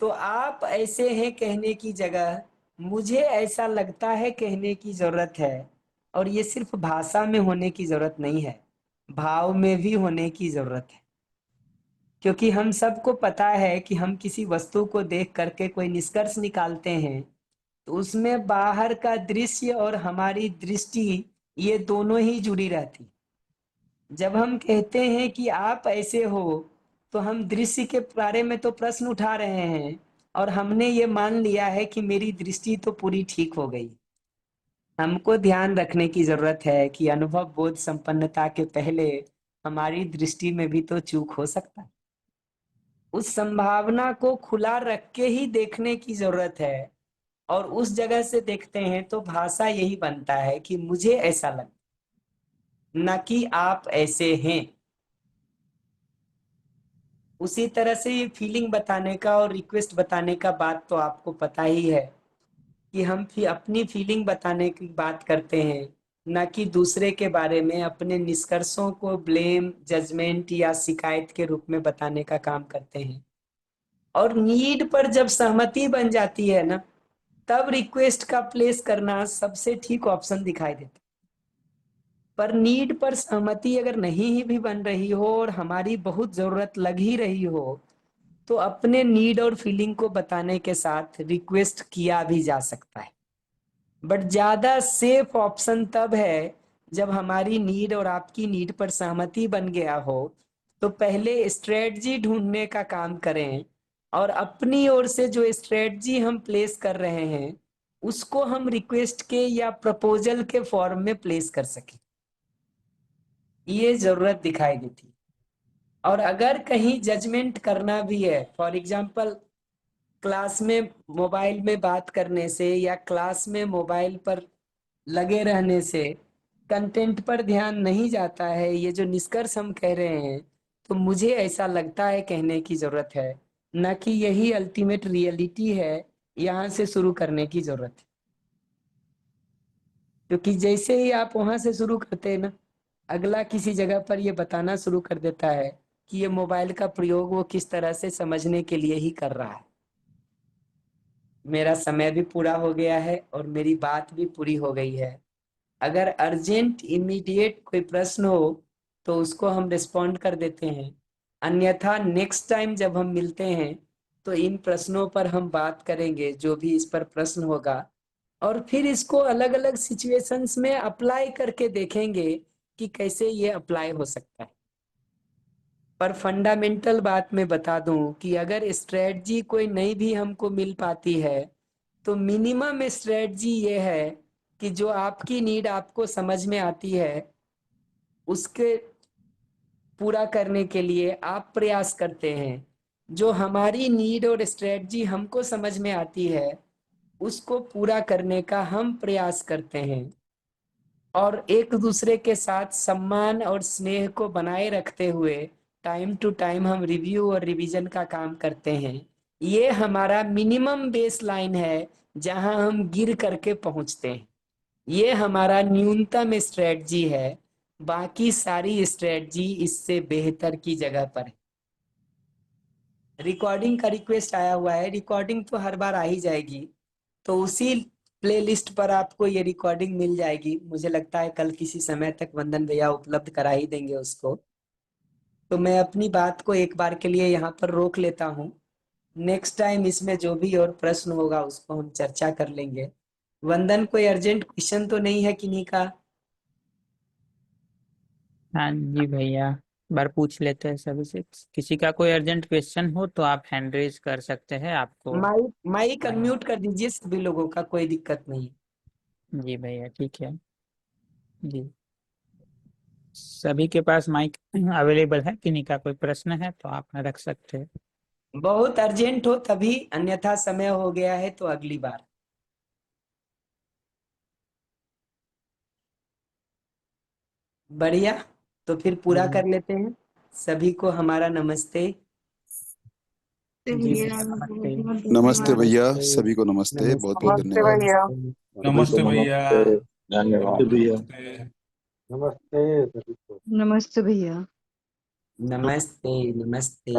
तो आप ऐसे हैं कहने की जगह मुझे ऐसा लगता है कहने की जरूरत है। और ये सिर्फ भाषा में होने की जरूरत नहीं है, भाव में भी होने की जरूरत है। क्योंकि हम सबको पता है कि हम किसी वस्तु को देख करके कोई निष्कर्ष निकालते हैं, तो उसमें बाहर का दृश्य और हमारी दृष्टि, ये दोनों ही जुड़ी रहती। जब हम कहते हैं कि आप ऐसे हो, तो हम दृश्य के बारे में तो प्रश्न उठा रहे हैं और हमने ये मान लिया है कि मेरी दृष्टि तो पूरी ठीक हो गई। हमको ध्यान रखने की जरूरत है कि अनुभव बोध संपन्नता के पहले हमारी दृष्टि में भी तो चूक हो सकता है। उस संभावना को खुला रख के ही देखने की जरूरत है, और उस जगह से देखते हैं तो भाषा यही बनता है कि मुझे ऐसा लगता, न कि आप ऐसे हैं। उसी तरह से ये फीलिंग बताने का और रिक्वेस्ट बताने का बात तो आपको पता ही है कि हम अपनी फीलिंग बताने की बात करते हैं, न कि दूसरे के बारे में अपने निष्कर्षों को ब्लेम, जजमेंट या शिकायत के रूप में बताने का काम करते हैं। और नीड पर जब सहमति बन जाती है ना, तब रिक्वेस्ट का प्लेस करना सबसे ठीक ऑप्शन दिखाई देता। पर नीड पर सहमति अगर नहीं ही भी बन रही हो और हमारी बहुत जरूरत लग ही रही हो, तो अपने नीड और फीलिंग को बताने के साथ रिक्वेस्ट किया भी जा सकता है। बट ज्यादा सेफ ऑप्शन तब है जब हमारी नीड और आपकी नीड पर सहमति बन गया हो, तो पहले स्ट्रेटजी ढूंढने का काम करें और अपनी ओर से जो स्ट्रेटजी हम प्लेस कर रहे हैं उसको हम रिक्वेस्ट के या प्रपोजल के फॉर्म में प्लेस कर सकें, ये जरूरत दिखाई देती। और अगर कहीं जजमेंट करना भी है, फॉर एग्जाम्पल क्लास में मोबाइल में बात करने से या क्लास में मोबाइल पर लगे रहने से कंटेंट पर ध्यान नहीं जाता है, ये जो निष्कर्ष हम कह रहे हैं, तो मुझे ऐसा लगता है कहने की जरूरत है, न कि यही अल्टीमेट रियलिटी है, यहाँ से शुरू करने की जरूरत है। क्योंकि जैसे ही आप वहां से शुरू करते हैं ना, अगला किसी जगह पर ये बताना शुरू कर देता है कि ये मोबाइल का प्रयोग वो किस तरह से समझने के लिए ही कर रहा है। मेरा समय भी पूरा हो गया है और मेरी बात भी पूरी हो गई है। अगर अर्जेंट इमीडिएट कोई प्रश्न हो तो उसको हम रिस्पॉन्ड कर देते हैं, अन्यथा नेक्स्ट टाइम जब हम मिलते हैं तो इन प्रश्नों पर हम बात करेंगे, जो भी इस पर प्रश्न होगा, और फिर इसको अलग अलग सिचुएशंस में अप्लाई करके देखेंगे कि कैसे ये अप्लाई हो सकता है। पर फंडामेंटल बात मैं बता दूं कि अगर स्ट्रेटजी कोई नई भी हमको मिल पाती है तो मिनिमम स्ट्रेटजी ये है कि जो आपकी नीड आपको समझ में आती है उसके पूरा करने के लिए आप प्रयास करते हैं। जो हमारी नीड और स्ट्रेटजी हमको समझ में आती है उसको पूरा करने का हम प्रयास करते हैं, और एक दूसरे के साथ सम्मान और स्नेह को बनाए रखते हुए टाइम टू टाइम हम रिव्यू और रिवीजन का काम करते हैं। ये हमारा मिनिमम बेस लाइन है जहां हम गिर करके पहुंचते हैं। ये हमारा न्यूनतम स्ट्रेटजी है, बाकी सारी स्ट्रेटजी इससे बेहतर की जगह पर है। रिकॉर्डिंग का रिक्वेस्ट आया हुआ है, रिकॉर्डिंग तो हर बार आ ही जाएगी, तो उसी प्लेलिस्ट पर आपको ये रिकॉर्डिंग मिल जाएगी। मुझे लगता है कल किसी समय तक वंदन भैया उपलब्ध करा ही देंगे उसको। तो मैं अपनी बात को एक बार के लिए यहाँ पर रोक लेता हूँ। नेक्स्ट टाइम इसमें जो भी और प्रश्न होगा उसको हम चर्चा कर लेंगे। वंदन, कोई अर्जेंट क्वेश्चन तो नहीं है किन्हीं का? हाँ जी भैया, बार पूछ लेते हैं सभी से। किसी का कोई अर्जेंट क्वेश्चन हो तो आप हैंड रेज कर सकते हैं, आपको। माइक अनम्यूट कर दीजिए सभी लोगों का, कोई दिक्कत नहीं। जी भैया, ठीक है जी। सभी के पास माइक अवेलेबल है, किन्हीं का कोई प्रश्न है तो आप रख सकते हैं। बहुत अर्जेंट हो तभी, अन्यथा समय हो गया है तो अगली बार। बढ़िया, तो फिर पूरा कर लेते हैं। सभी को हमारा नमस्ते। जी भैया, नमस्ते। नमस्ते भैया, नमस्ते। सभी को नमस्ते, बहुत बहुत नमस्ते धन्यवाद। भैया। नमस्ते भैया। धन्यवाद भैया। नमस्ते नमस्ते भैया। नमस्ते नमस्ते।